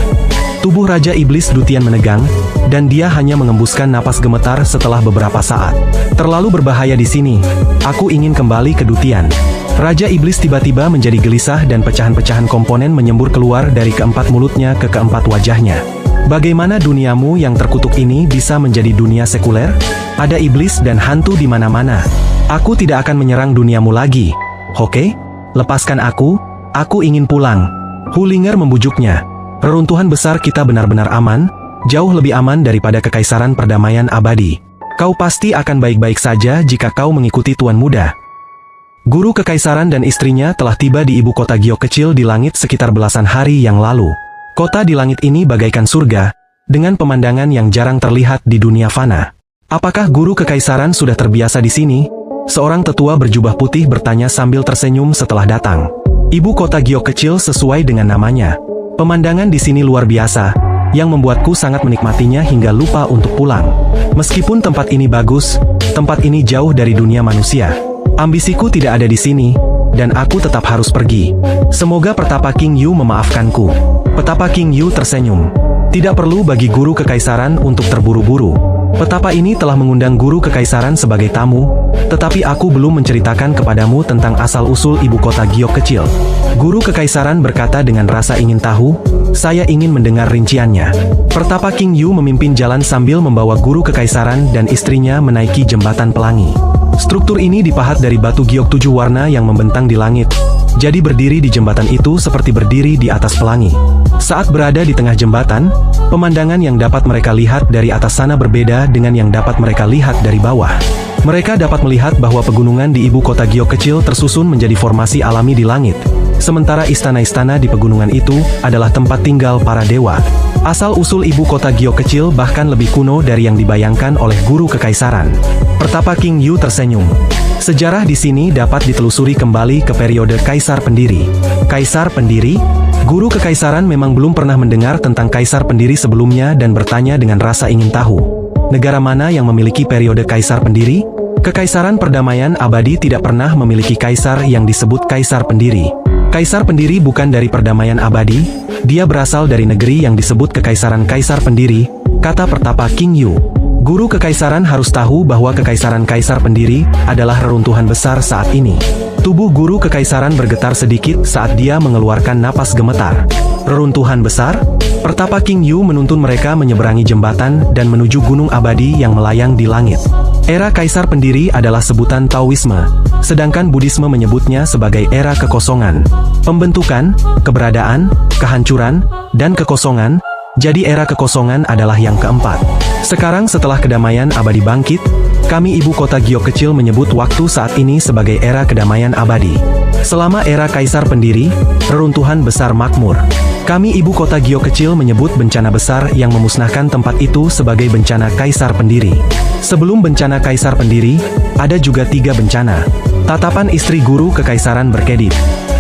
Tubuh Raja Iblis Dutian menegang, dan dia hanya mengembuskan napas gemetar setelah beberapa saat. Terlalu berbahaya di sini. Aku ingin kembali ke Dutian. Raja Iblis tiba-tiba menjadi gelisah dan pecahan-pecahan komponen menyembur keluar dari keempat mulutnya ke keempat wajahnya. Bagaimana duniamu yang terkutuk ini bisa menjadi dunia sekuler? Ada iblis dan hantu di mana-mana. Aku tidak akan menyerang duniamu lagi. Oke? Lepaskan aku ingin pulang. Hulinger membujuknya. Reruntuhan besar kita benar-benar aman, jauh lebih aman daripada kekaisaran perdamaian abadi. Kau pasti akan baik-baik saja jika kau mengikuti Tuan Muda. Guru kekaisaran dan istrinya telah tiba di ibu kota Giok kecil di langit sekitar belasan hari yang lalu. Kota di langit ini bagaikan surga, dengan pemandangan yang jarang terlihat di dunia fana. Apakah guru kekaisaran sudah terbiasa di sini? Seorang tetua berjubah putih bertanya sambil tersenyum setelah datang. Ibu kota Giok kecil sesuai dengan namanya. Pemandangan di sini luar biasa, yang membuatku sangat menikmatinya hingga lupa untuk pulang. Meskipun tempat ini bagus, tempat ini jauh dari dunia manusia. Ambisiku tidak ada di sini, dan aku tetap harus pergi. Semoga Petapa King Yu memaafkanku. Petapa King Yu tersenyum. Tidak perlu bagi guru kekaisaran untuk terburu-buru. Petapa ini telah mengundang guru kekaisaran sebagai tamu, tetapi aku belum menceritakan kepadamu tentang asal-usul ibu kota Giok kecil. Guru kekaisaran berkata dengan rasa ingin tahu, saya ingin mendengar rinciannya. Petapa King Yu memimpin jalan sambil membawa guru kekaisaran dan istrinya menaiki jembatan pelangi. Struktur ini dipahat dari batu giok 7 warna yang membentang di langit. Jadi berdiri di jembatan itu seperti berdiri di atas pelangi. Saat berada di tengah jembatan, pemandangan yang dapat mereka lihat dari atas sana berbeda dengan yang dapat mereka lihat dari bawah. Mereka dapat melihat bahwa pegunungan di ibu kota Giok kecil tersusun menjadi formasi alami di langit. Sementara istana-istana di pegunungan itu adalah tempat tinggal para dewa. Asal-usul ibu kota Giok kecil bahkan lebih kuno dari yang dibayangkan oleh guru kekaisaran. Petapa King Yu tersenyum. Sejarah di sini dapat ditelusuri kembali ke periode Kaisar Pendiri. Kaisar Pendiri? Guru kekaisaran memang belum pernah mendengar tentang Kaisar Pendiri sebelumnya dan bertanya dengan rasa ingin tahu. Negara mana yang memiliki periode Kaisar Pendiri? Kekaisaran perdamaian abadi tidak pernah memiliki kaisar yang disebut Kaisar Pendiri. Kaisar Pendiri bukan dari perdamaian abadi, dia berasal dari negeri yang disebut Kekaisaran Kaisar Pendiri, kata Petapa King Yu. Guru kekaisaran harus tahu bahwa Kekaisaran Kaisar Pendiri adalah reruntuhan besar saat ini. Tubuh guru kekaisaran bergetar sedikit saat dia mengeluarkan napas gemetar. Reruntuhan besar? Petapa King Yu menuntun mereka menyeberangi jembatan dan menuju gunung abadi yang melayang di langit. Era Kaisar Pendiri adalah sebutan Taoisme, sedangkan Buddhisme menyebutnya sebagai era kekosongan. Pembentukan, keberadaan, kehancuran, dan kekosongan, jadi era kekosongan adalah yang keempat. Sekarang setelah kedamaian abadi bangkit, kami ibu kota Giok kecil menyebut waktu saat ini sebagai era kedamaian abadi. Selama era Kaisar Pendiri, reruntuhan besar makmur. Kami ibu kota Giok kecil menyebut bencana besar yang memusnahkan tempat itu sebagai bencana Kaisar Pendiri. Sebelum bencana Kaisar Pendiri, ada juga 3 bencana. Tatapan istri guru kekaisaran berkedip.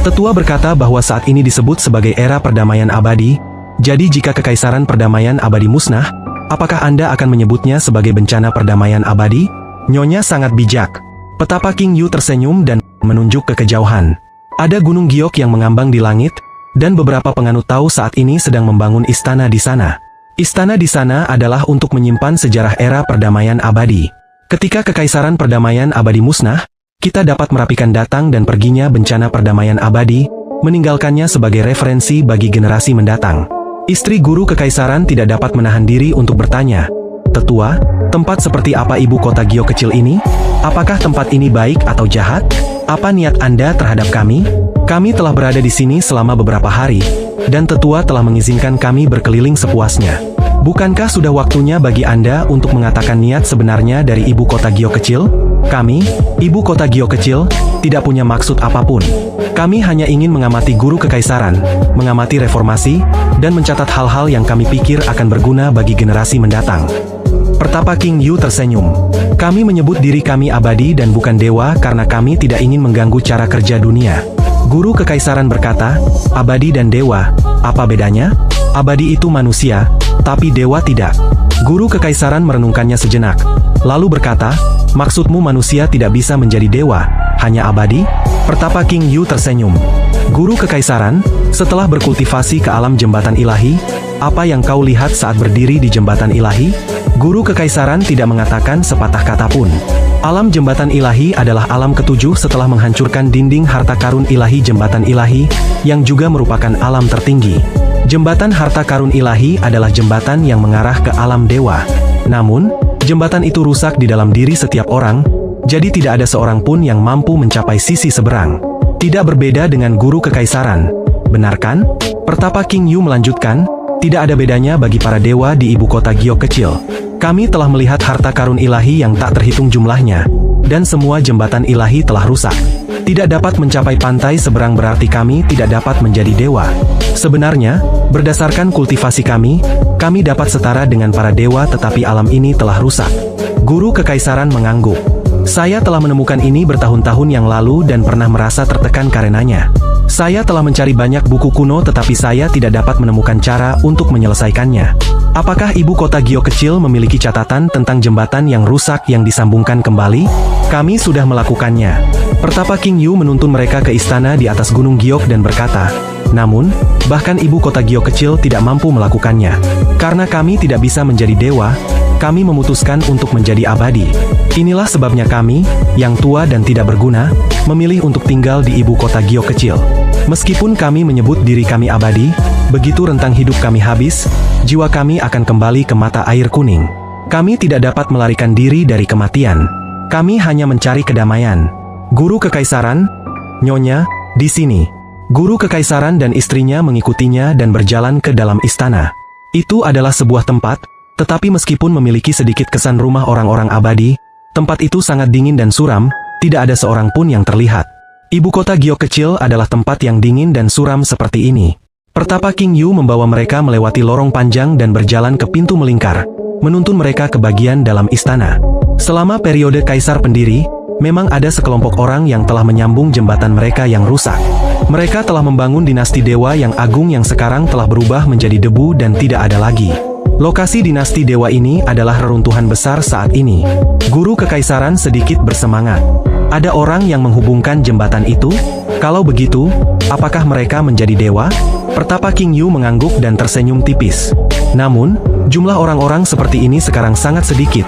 Tetua berkata bahwa saat ini disebut sebagai era perdamaian abadi, jadi jika kekaisaran perdamaian abadi musnah, apakah Anda akan menyebutnya sebagai bencana perdamaian abadi? Nyonya sangat bijak. Petapa King Yu tersenyum dan menunjuk ke kejauhan. Ada gunung Giok yang mengambang di langit, dan beberapa penganut tahu saat ini sedang membangun istana di sana. Istana di sana adalah untuk menyimpan sejarah era perdamaian abadi. Ketika kekaisaran perdamaian abadi musnah, kita dapat merapikan datang dan perginya bencana perdamaian abadi, meninggalkannya sebagai referensi bagi generasi mendatang. Istri guru kekaisaran tidak dapat menahan diri untuk bertanya, "Tetua, tempat seperti apa ibu kota Giok kecil ini? Apakah tempat ini baik atau jahat? Apa niat Anda terhadap kami? Kami telah berada di sini selama beberapa hari, dan tetua telah mengizinkan kami berkeliling sepuasnya. Bukankah sudah waktunya bagi Anda untuk mengatakan niat sebenarnya dari ibu kota Giok kecil?" Kami, ibu kota Gyo kecil, tidak punya maksud apapun. Kami hanya ingin mengamati guru kekaisaran, mengamati reformasi, dan mencatat hal-hal yang kami pikir akan berguna bagi generasi mendatang. Pertapa King Yu tersenyum. Kami menyebut diri kami abadi dan bukan dewa karena kami tidak ingin mengganggu cara kerja dunia. Guru kekaisaran berkata, abadi dan dewa, apa bedanya? Abadi itu manusia, tapi dewa tidak. Guru kekaisaran merenungkannya sejenak, lalu berkata, maksudmu manusia tidak bisa menjadi dewa, hanya abadi? Pertapa King Yu tersenyum. Guru kekaisaran, setelah berkultivasi ke alam jembatan ilahi, apa yang kau lihat saat berdiri di jembatan ilahi? Guru kekaisaran tidak mengatakan sepatah kata pun. Alam jembatan ilahi adalah alam ketujuh setelah menghancurkan dinding harta karun ilahi jembatan ilahi, yang juga merupakan alam tertinggi. Jembatan harta karun ilahi adalah jembatan yang mengarah ke alam dewa. Namun, jembatan itu rusak di dalam diri setiap orang, jadi tidak ada seorang pun yang mampu mencapai sisi seberang. Tidak berbeda dengan guru kekaisaran. Benar kan? Pertapa King Yu melanjutkan, tidak ada bedanya bagi para dewa di ibu kota Gyo kecil. Kami telah melihat harta karun ilahi yang tak terhitung jumlahnya, dan semua jembatan ilahi telah rusak. Tidak dapat mencapai pantai seberang berarti kami tidak dapat menjadi dewa. Sebenarnya, berdasarkan kultivasi kami dapat setara dengan para dewa tetapi alam ini telah rusak. Guru kekaisaran mengangguk. Saya telah menemukan ini bertahun-tahun yang lalu dan pernah merasa tertekan karenanya. Saya telah mencari banyak buku kuno tetapi saya tidak dapat menemukan cara untuk menyelesaikannya. Apakah ibu kota Gyo kecil memiliki catatan tentang jembatan yang rusak yang disambungkan kembali? Kami sudah melakukannya. Pertapa King Yu menuntun mereka ke istana di atas gunung Giok dan berkata, namun, bahkan ibu kota Gyo kecil tidak mampu melakukannya. Karena kami tidak bisa menjadi dewa, kami memutuskan untuk menjadi abadi. Inilah sebabnya kami, yang tua dan tidak berguna, memilih untuk tinggal di ibu kota Gyo kecil. Meskipun kami menyebut diri kami abadi, begitu rentang hidup kami habis, jiwa kami akan kembali ke mata air kuning. Kami tidak dapat melarikan diri dari kematian. Kami hanya mencari kedamaian. Guru kekaisaran, Nyonya, di sini. Guru kekaisaran dan istrinya mengikutinya dan berjalan ke dalam istana. Itu adalah sebuah tempat, tetapi meskipun memiliki sedikit kesan rumah orang-orang abadi, tempat itu sangat dingin dan suram, tidak ada seorang pun yang terlihat. Ibu kota Gyo kecil adalah tempat yang dingin dan suram seperti ini. Pertapa King Yu membawa mereka melewati lorong panjang dan berjalan ke pintu melingkar, menuntun mereka ke bagian dalam istana. Selama periode kaisar pendiri, memang ada sekelompok orang yang telah menyambung jembatan mereka yang rusak. Mereka telah membangun dinasti dewa yang agung yang sekarang telah berubah menjadi debu dan tidak ada lagi. Lokasi dinasti dewa ini adalah reruntuhan besar saat ini. Guru kekaisaran sedikit bersemangat. Ada orang yang menghubungkan jembatan itu? Kalau begitu, apakah mereka menjadi dewa? Pertapa King Yu mengangguk dan tersenyum tipis. Namun, jumlah orang-orang seperti ini sekarang sangat sedikit,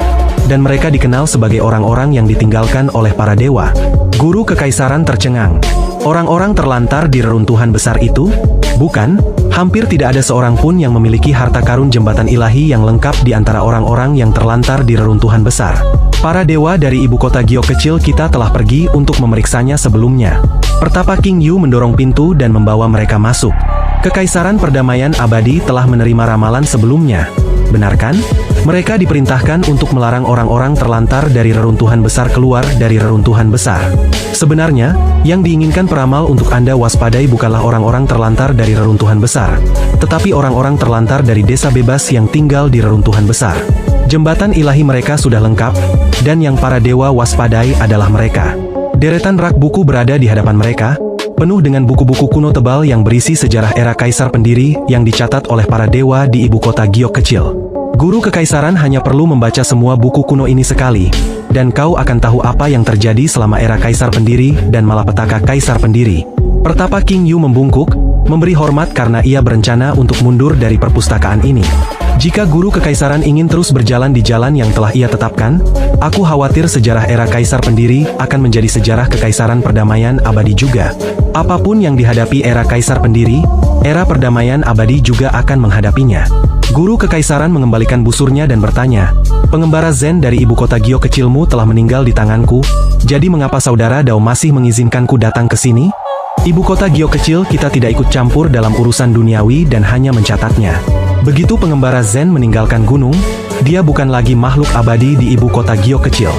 dan mereka dikenal sebagai orang-orang yang ditinggalkan oleh para dewa. Guru kekaisaran tercengang. Orang-orang terlantar di reruntuhan besar itu? Bukan, hampir tidak ada seorang pun yang memiliki harta karun jembatan ilahi yang lengkap di antara orang-orang yang terlantar di reruntuhan besar. Para dewa dari ibu kota Gyo kecil kita telah pergi untuk memeriksanya sebelumnya. Pertapa King Yu mendorong pintu dan membawa mereka masuk. Kekaisaran perdamaian abadi telah menerima ramalan sebelumnya. Benar kan? Mereka diperintahkan untuk melarang orang-orang terlantar dari reruntuhan besar keluar dari reruntuhan besar. Sebenarnya, yang diinginkan peramal untuk Anda waspadai bukanlah orang-orang terlantar dari reruntuhan besar, tetapi orang-orang terlantar dari desa bebas yang tinggal di reruntuhan besar. Jembatan ilahi mereka sudah lengkap, dan yang para dewa waspadai adalah mereka. Deretan rak buku berada di hadapan mereka, penuh dengan buku-buku kuno tebal yang berisi sejarah era kaisar pendiri yang dicatat oleh para dewa di ibu kota Giok kecil. Guru kekaisaran hanya perlu membaca semua buku kuno ini sekali, dan kau akan tahu apa yang terjadi selama era kaisar pendiri dan malapetaka kaisar pendiri. Pertapa King Yu membungkuk, memberi hormat karena ia berencana untuk mundur dari perpustakaan ini. Jika guru kekaisaran ingin terus berjalan di jalan yang telah ia tetapkan, aku khawatir sejarah era kaisar pendiri akan menjadi sejarah kekaisaran perdamaian abadi juga. Apapun yang dihadapi era kaisar pendiri, era perdamaian abadi juga akan menghadapinya. Guru kekaisaran mengembalikan busurnya dan bertanya, pengembara Zen dari ibu kota Giok kecilmu telah meninggal di tanganku, jadi mengapa saudara Dao masih mengizinkanku datang ke sini? Ibu kota Giok kecil kita tidak ikut campur dalam urusan duniawi dan hanya mencatatnya. Begitu pengembara Zen meninggalkan gunung, dia bukan lagi makhluk abadi di ibu kota Giok kecil.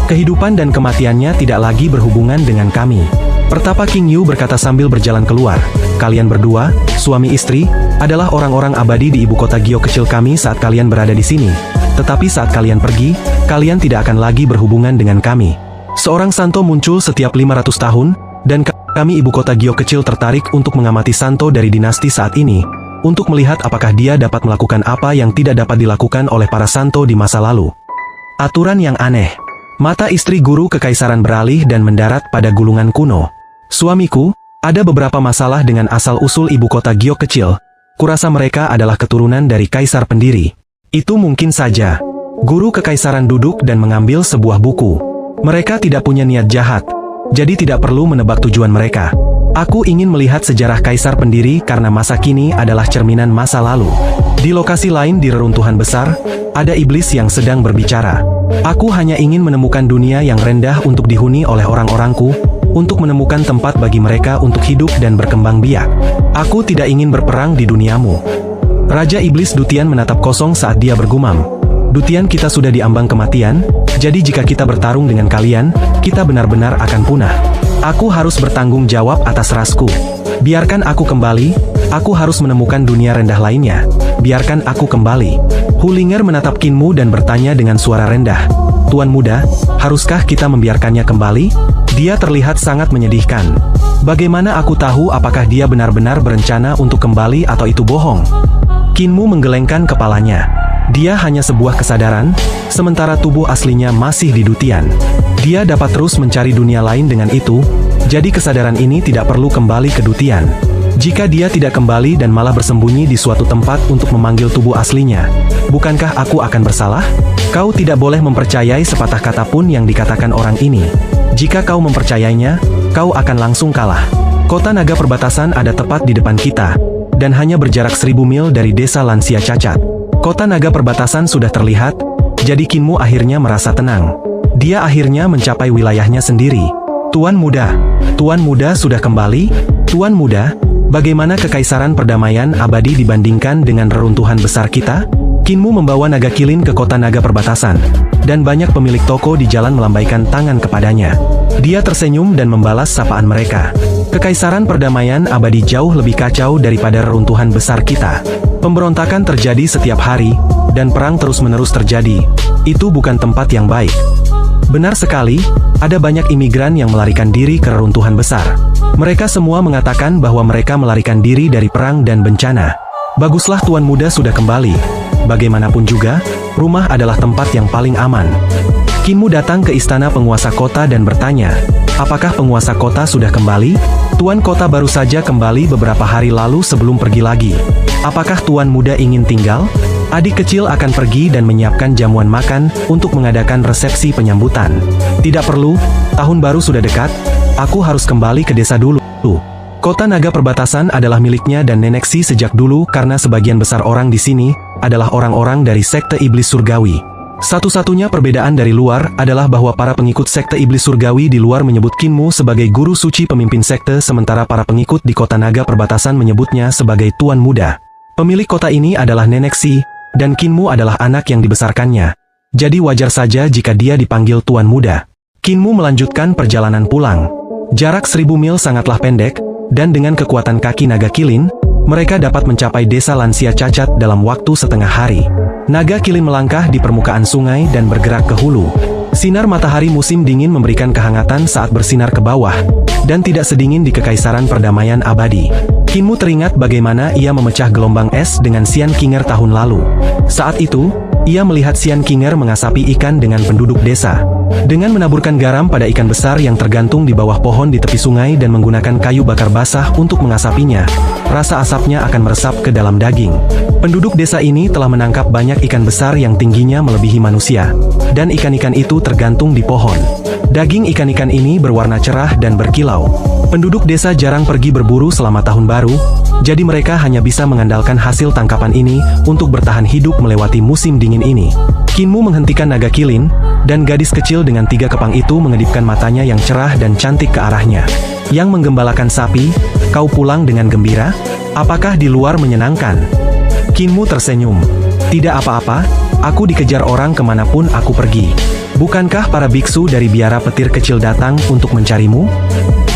Kehidupan dan kematiannya tidak lagi berhubungan dengan kami. Pertapa King Yu berkata sambil berjalan keluar. Kalian berdua, suami istri, adalah orang-orang abadi di ibu kota Gio kecil kami saat kalian berada di sini. Tetapi saat kalian pergi, kalian tidak akan lagi berhubungan dengan kami. Seorang Santo muncul setiap 500 tahun, dan kami ibu kota Gio kecil tertarik untuk mengamati Santo dari dinasti saat ini, untuk melihat apakah dia dapat melakukan apa yang tidak dapat dilakukan oleh para Santo di masa lalu. Aturan yang aneh. Mata istri guru kekaisaran beralih dan mendarat pada gulungan kuno. Suamiku, ada beberapa masalah dengan asal-usul ibu kota Gio kecil. Kurasa mereka adalah keturunan dari kaisar pendiri. Itu mungkin saja. Guru kekaisaran duduk dan mengambil sebuah buku. Mereka tidak punya niat jahat, jadi tidak perlu menebak tujuan mereka. Aku ingin melihat sejarah kaisar pendiri karena masa kini adalah cerminan masa lalu. Di lokasi lain di reruntuhan besar, ada iblis yang sedang berbicara. Aku hanya ingin menemukan dunia yang rendah untuk dihuni oleh orang-orangku, untuk menemukan tempat bagi mereka untuk hidup dan berkembang biak. Aku tidak ingin berperang di duniamu. Raja Iblis Dutian menatap kosong saat dia bergumam. Dutian, kita sudah diambang kematian, jadi jika kita bertarung dengan kalian, kita benar-benar akan punah. Aku harus bertanggung jawab atas rasku. Biarkan aku kembali, aku harus menemukan dunia rendah lainnya. Biarkan aku kembali. Hulinger menatap Kinmu dan bertanya dengan suara rendah. Tuan muda, haruskah kita membiarkannya kembali? Dia terlihat sangat menyedihkan. Bagaimana aku tahu apakah dia benar-benar berencana untuk kembali atau itu bohong? Kinmu menggelengkan kepalanya. Dia hanya sebuah kesadaran, sementara tubuh aslinya masih di Dutian. Dia dapat terus mencari dunia lain dengan itu, jadi kesadaran ini tidak perlu kembali ke Dutian. Jika dia tidak kembali dan malah bersembunyi di suatu tempat untuk memanggil tubuh aslinya, bukankah aku akan bersalah? Kau tidak boleh mempercayai sepatah kata pun yang dikatakan orang ini. Jika kau mempercayainya, kau akan langsung kalah. Kota naga perbatasan ada tepat di depan kita, dan hanya berjarak 1000 mil dari desa lansia cacat. Kota naga perbatasan sudah terlihat, jadi Kinmu akhirnya merasa tenang. Dia akhirnya mencapai wilayahnya sendiri. Tuan muda sudah kembali? Tuan muda, bagaimana kekaisaran perdamaian abadi dibandingkan dengan reruntuhan besar kita? Kinmu membawa naga kilin ke kota naga perbatasan, dan banyak pemilik toko di jalan melambaikan tangan kepadanya. Dia tersenyum dan membalas sapaan mereka. Kekaisaran perdamaian abadi jauh lebih kacau daripada reruntuhan besar kita. Pemberontakan terjadi setiap hari, dan perang terus-menerus terjadi. Itu bukan tempat yang baik. Benar sekali, ada banyak imigran yang melarikan diri ke reruntuhan besar. Mereka semua mengatakan bahwa mereka melarikan diri dari perang dan bencana. Baguslah tuan muda sudah kembali. Bagaimanapun juga, rumah adalah tempat yang paling aman. Kinmu datang ke istana penguasa kota dan bertanya, apakah penguasa kota sudah kembali? Tuan kota baru saja kembali beberapa hari lalu sebelum pergi lagi. Apakah tuan muda ingin tinggal? Adik kecil akan pergi dan menyiapkan jamuan makan untuk mengadakan resepsi penyambutan. Tidak perlu, tahun baru sudah dekat, aku harus kembali ke desa dulu. Kota naga perbatasan adalah miliknya dan Nenek Si sejak dulu karena sebagian besar orang di sini adalah orang-orang dari sekte iblis surgawi. Satu-satunya perbedaan dari luar adalah bahwa para pengikut sekte iblis surgawi di luar menyebut Kinmu sebagai guru suci pemimpin sekte, sementara para pengikut di kota naga perbatasan menyebutnya sebagai tuan muda. Pemilik kota ini adalah Nenek Si, dan Kinmu adalah anak yang dibesarkannya. Jadi wajar saja jika dia dipanggil tuan muda. Kinmu melanjutkan perjalanan pulang. Jarak 1000 mil sangatlah pendek, dan dengan kekuatan kaki naga kilin, mereka dapat mencapai desa lansia cacat dalam waktu setengah hari. Naga kilin melangkah di permukaan sungai dan bergerak ke hulu. Sinar matahari musim dingin memberikan kehangatan saat bersinar ke bawah, dan tidak sedingin di kekaisaran perdamaian abadi. Kinmu teringat bagaimana ia memecah gelombang es dengan Sian Kinger tahun lalu. Saat itu, ia melihat Sian Kinger mengasapi ikan dengan penduduk desa. Dengan menaburkan garam pada ikan besar yang tergantung di bawah pohon di tepi sungai dan menggunakan kayu bakar basah untuk mengasapinya, rasa asapnya akan meresap ke dalam daging. Penduduk desa ini telah menangkap banyak ikan besar yang tingginya melebihi manusia, dan ikan-ikan itu tergantung di pohon. Daging ikan-ikan ini berwarna cerah dan berkilau. Penduduk desa jarang pergi berburu selama tahun baru, jadi mereka hanya bisa mengandalkan hasil tangkapan ini untuk bertahan hidup melewati musim dingin ini. Kinmu menghentikan naga kilin, dan gadis kecil dengan 3 kepang itu mengedipkan matanya yang cerah dan cantik ke arahnya. Yang menggembalakan sapi, kau pulang dengan gembira? Apakah di luar menyenangkan? Kinmu tersenyum. Tidak apa-apa, aku dikejar orang kemanapun aku pergi. Bukankah para biksu dari biara petir kecil datang untuk mencarimu?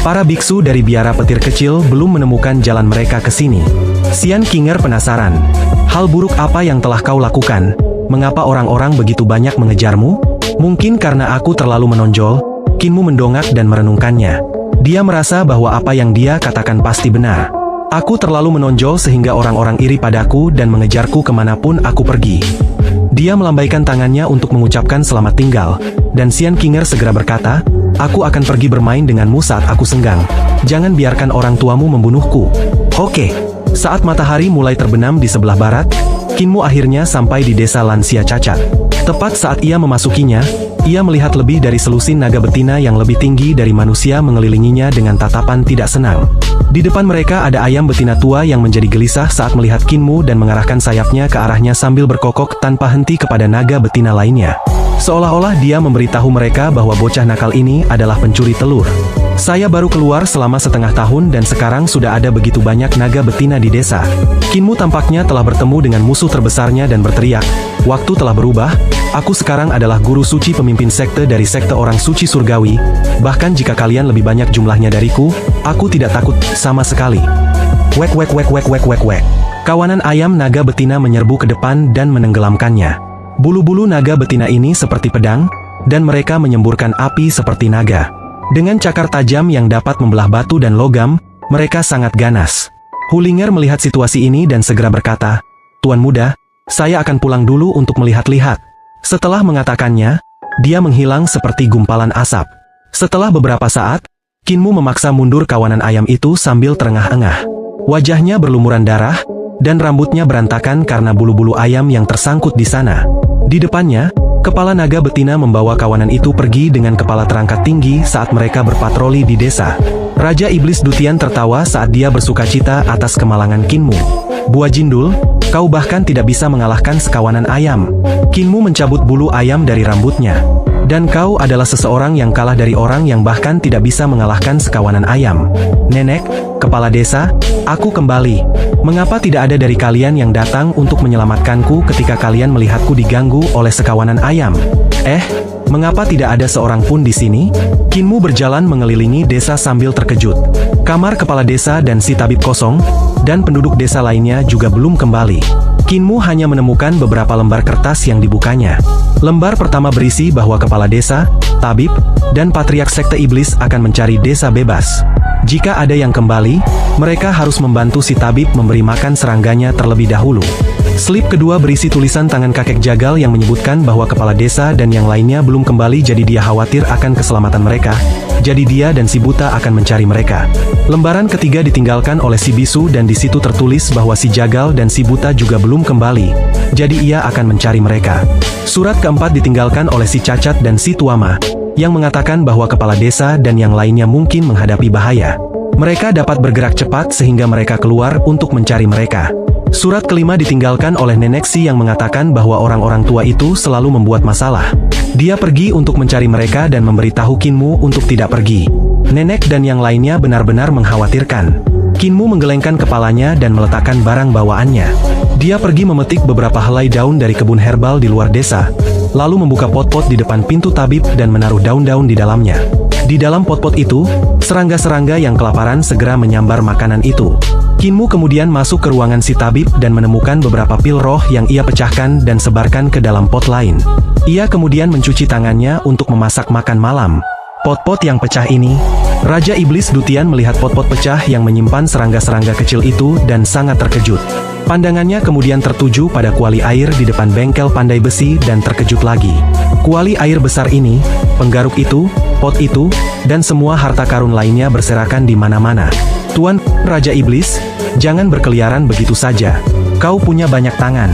Para biksu dari biara petir kecil belum menemukan jalan mereka ke sini. Xian Qinger penasaran. Hal buruk apa yang telah kau lakukan? Mengapa orang-orang begitu banyak mengejarmu? Mungkin karena aku terlalu menonjol. Qinmu mendongak dan merenungkannya. Dia merasa bahwa apa yang dia katakan pasti benar. Aku terlalu menonjol sehingga orang-orang iri padaku dan mengejarku kemanapun aku pergi. Dia melambaikan tangannya untuk mengucapkan selamat tinggal, dan Xian Qinger segera berkata, aku akan pergi bermain denganmu saat aku senggang. Jangan biarkan orang tuamu membunuhku. Oke. Saat matahari mulai terbenam di sebelah barat, Qinmu akhirnya sampai di desa lansia cacat. Tepat saat ia memasukinya, ia melihat lebih dari selusin naga betina yang lebih tinggi dari manusia mengelilinginya dengan tatapan tidak senang. Di depan mereka ada ayam betina tua yang menjadi gelisah saat melihat Qinmu dan mengarahkan sayapnya ke arahnya sambil berkokok tanpa henti kepada naga betina lainnya. Seolah-olah dia memberitahu mereka bahwa bocah nakal ini adalah pencuri telur. Saya baru keluar selama setengah tahun dan sekarang sudah ada begitu banyak naga betina di desa. Qinmu tampaknya telah bertemu dengan musuh terbesarnya dan berteriak, waktu telah berubah, aku sekarang adalah guru suci pemimpin sekte dari sekte orang suci surgawi, bahkan jika kalian lebih banyak jumlahnya dariku, aku tidak takut sama sekali. Wek wek wek wek wek wek wek. Kawanan ayam naga betina menyerbu ke depan dan menenggelamkannya. Bulu-bulu naga betina ini seperti pedang, dan mereka menyemburkan api seperti naga. Dengan cakar tajam yang dapat membelah batu dan logam, mereka sangat ganas. Hulinger melihat situasi ini dan segera berkata, Tuan muda, saya akan pulang dulu untuk melihat-lihat. Setelah mengatakannya, dia menghilang seperti gumpalan asap. Setelah beberapa saat, Qinmu memaksa mundur kawanan ayam itu sambil terengah-engah. Wajahnya berlumuran darah, dan rambutnya berantakan karena bulu-bulu ayam yang tersangkut di sana. Di depannya, kepala naga betina membawa kawanan itu pergi dengan kepala terangkat tinggi saat mereka berpatroli di desa. Raja Iblis Dutian tertawa saat dia bersukacita atas kemalangan Qinmu. Buah Jindul, kau bahkan tidak bisa mengalahkan sekawanan ayam. Qinmu mencabut bulu ayam dari rambutnya. Dan kau adalah seseorang yang kalah dari orang yang bahkan tidak bisa mengalahkan sekawanan ayam. Nenek, kepala desa, aku kembali. Mengapa tidak ada dari kalian yang datang untuk menyelamatkanku ketika kalian melihatku diganggu oleh sekawanan ayam? Mengapa tidak ada seorang pun di sini? Qinmu berjalan mengelilingi desa sambil terkejut. Kamar kepala desa dan si tabib kosong, dan penduduk desa lainnya juga belum kembali. Qinmu hanya menemukan beberapa lembar kertas yang dibukanya. Lembar pertama berisi bahwa kepala desa, tabib, dan patriark sekte iblis akan mencari desa bebas. Jika ada yang kembali, mereka harus membantu si tabib memberi makan serangganya terlebih dahulu. Slip kedua berisi tulisan tangan kakek jagal yang menyebutkan bahwa kepala desa dan yang lainnya belum kembali, jadi dia khawatir akan keselamatan mereka. Jadi dia dan si buta akan mencari mereka. Lembaran ketiga ditinggalkan oleh si bisu dan di situ tertulis bahwa si jagal dan si buta juga belum kembali. Jadi ia akan mencari mereka. Surat keempat ditinggalkan oleh si cacat dan si tuama, yang mengatakan bahwa kepala desa dan yang lainnya mungkin menghadapi bahaya. Mereka dapat bergerak cepat sehingga mereka keluar untuk mencari mereka. Surat kelima ditinggalkan oleh Nenek Si yang mengatakan bahwa orang-orang tua itu selalu membuat masalah. Dia pergi untuk mencari mereka dan memberitahu Qinmu untuk tidak pergi. Nenek dan yang lainnya benar-benar mengkhawatirkan. Qinmu menggelengkan kepalanya dan meletakkan barang bawaannya. Dia pergi memetik beberapa helai daun dari kebun herbal di luar desa, lalu membuka pot-pot di depan pintu tabib dan menaruh daun-daun di dalamnya. Di dalam pot-pot itu, serangga-serangga yang kelaparan segera menyambar makanan itu. Qinmu kemudian masuk ke ruangan si tabib dan menemukan beberapa pil roh yang ia pecahkan dan sebarkan ke dalam pot lain. Ia kemudian mencuci tangannya untuk memasak makan malam. Pot-pot yang pecah ini, Raja Iblis Dutian melihat pot-pot pecah yang menyimpan serangga-serangga kecil itu dan sangat terkejut. Pandangannya kemudian tertuju pada kuali air di depan bengkel pandai besi dan terkejut lagi. Kuali air besar ini, penggaruk itu, pot itu, dan semua harta karun lainnya berserakan di mana-mana. Tuan Raja Iblis, jangan berkeliaran begitu saja. Kau punya banyak tangan.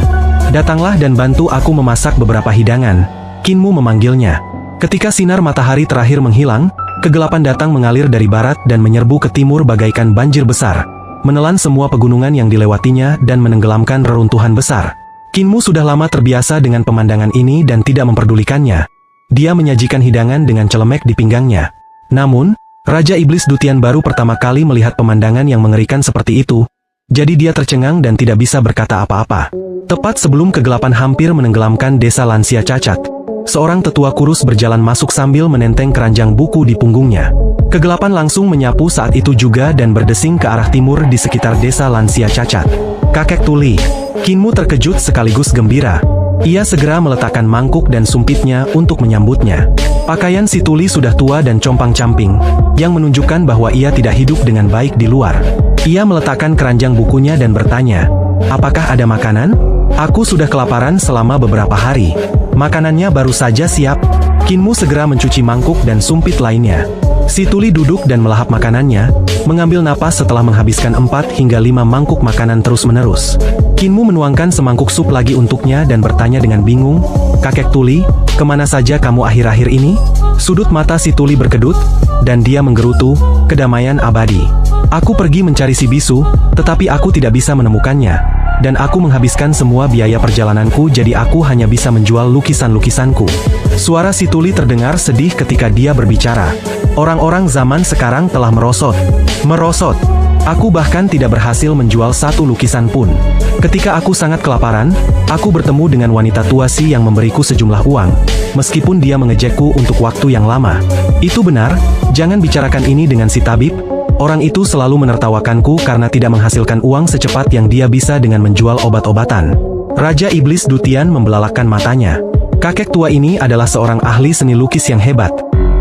Datanglah dan bantu aku memasak beberapa hidangan. Qinmu memanggilnya. Ketika sinar matahari terakhir menghilang, kegelapan datang mengalir dari barat dan menyerbu ke timur bagaikan banjir besar, menelan semua pegunungan yang dilewatinya dan menenggelamkan reruntuhan besar. Qinmu sudah lama terbiasa dengan pemandangan ini dan tidak memperdulikannya. Dia menyajikan hidangan dengan celemek di pinggangnya. Namun, Raja Iblis Dutian baru pertama kali melihat pemandangan yang mengerikan seperti itu. Jadi dia tercengang dan tidak bisa berkata apa-apa. Tepat sebelum kegelapan hampir menenggelamkan desa lansia cacat, Seorang tetua kurus berjalan masuk sambil menenteng keranjang buku di punggungnya. Kegelapan langsung menyapu saat itu juga dan berdesing ke arah timur di sekitar desa lansia cacat. Kakek Tuli. Kinmu terkejut sekaligus gembira. Ia segera meletakkan mangkuk dan sumpitnya untuk menyambutnya. Pakaian si Tuli sudah tua dan compang-camping, yang menunjukkan bahwa ia tidak hidup dengan baik di luar. Ia meletakkan keranjang bukunya dan bertanya, "Apakah ada makanan? Aku sudah kelaparan selama beberapa hari. Makanannya baru saja siap." Kinmu segera mencuci mangkuk dan sumpit lainnya. Si Tuli duduk dan melahap makanannya, mengambil napas setelah menghabiskan 4 hingga 5 mangkuk makanan terus-menerus. Kinmu menuangkan semangkuk sup lagi untuknya dan bertanya dengan bingung, "Kakek Tuli, kemana saja kamu akhir-akhir ini?" Sudut mata si Tuli berkedut, dan dia menggerutu, "Kedamaian abadi. Aku pergi mencari si bisu, tetapi aku tidak bisa menemukannya. Dan aku menghabiskan semua biaya perjalananku jadi aku hanya bisa menjual lukisan-lukisanku." Suara si Tuli terdengar sedih ketika dia berbicara. "Orang-orang zaman sekarang telah merosot. Merosot. Aku bahkan tidak berhasil menjual satu lukisan pun. Ketika aku sangat kelaparan, aku bertemu dengan wanita tua yang memberiku sejumlah uang, meskipun dia mengejekku untuk waktu yang lama." "Itu benar, jangan bicarakan ini dengan si tabib. Orang itu selalu menertawakanku karena tidak menghasilkan uang secepat yang dia bisa dengan menjual obat-obatan." Raja Iblis Dutian membelalakkan matanya. Kakek tua ini adalah seorang ahli seni lukis yang hebat.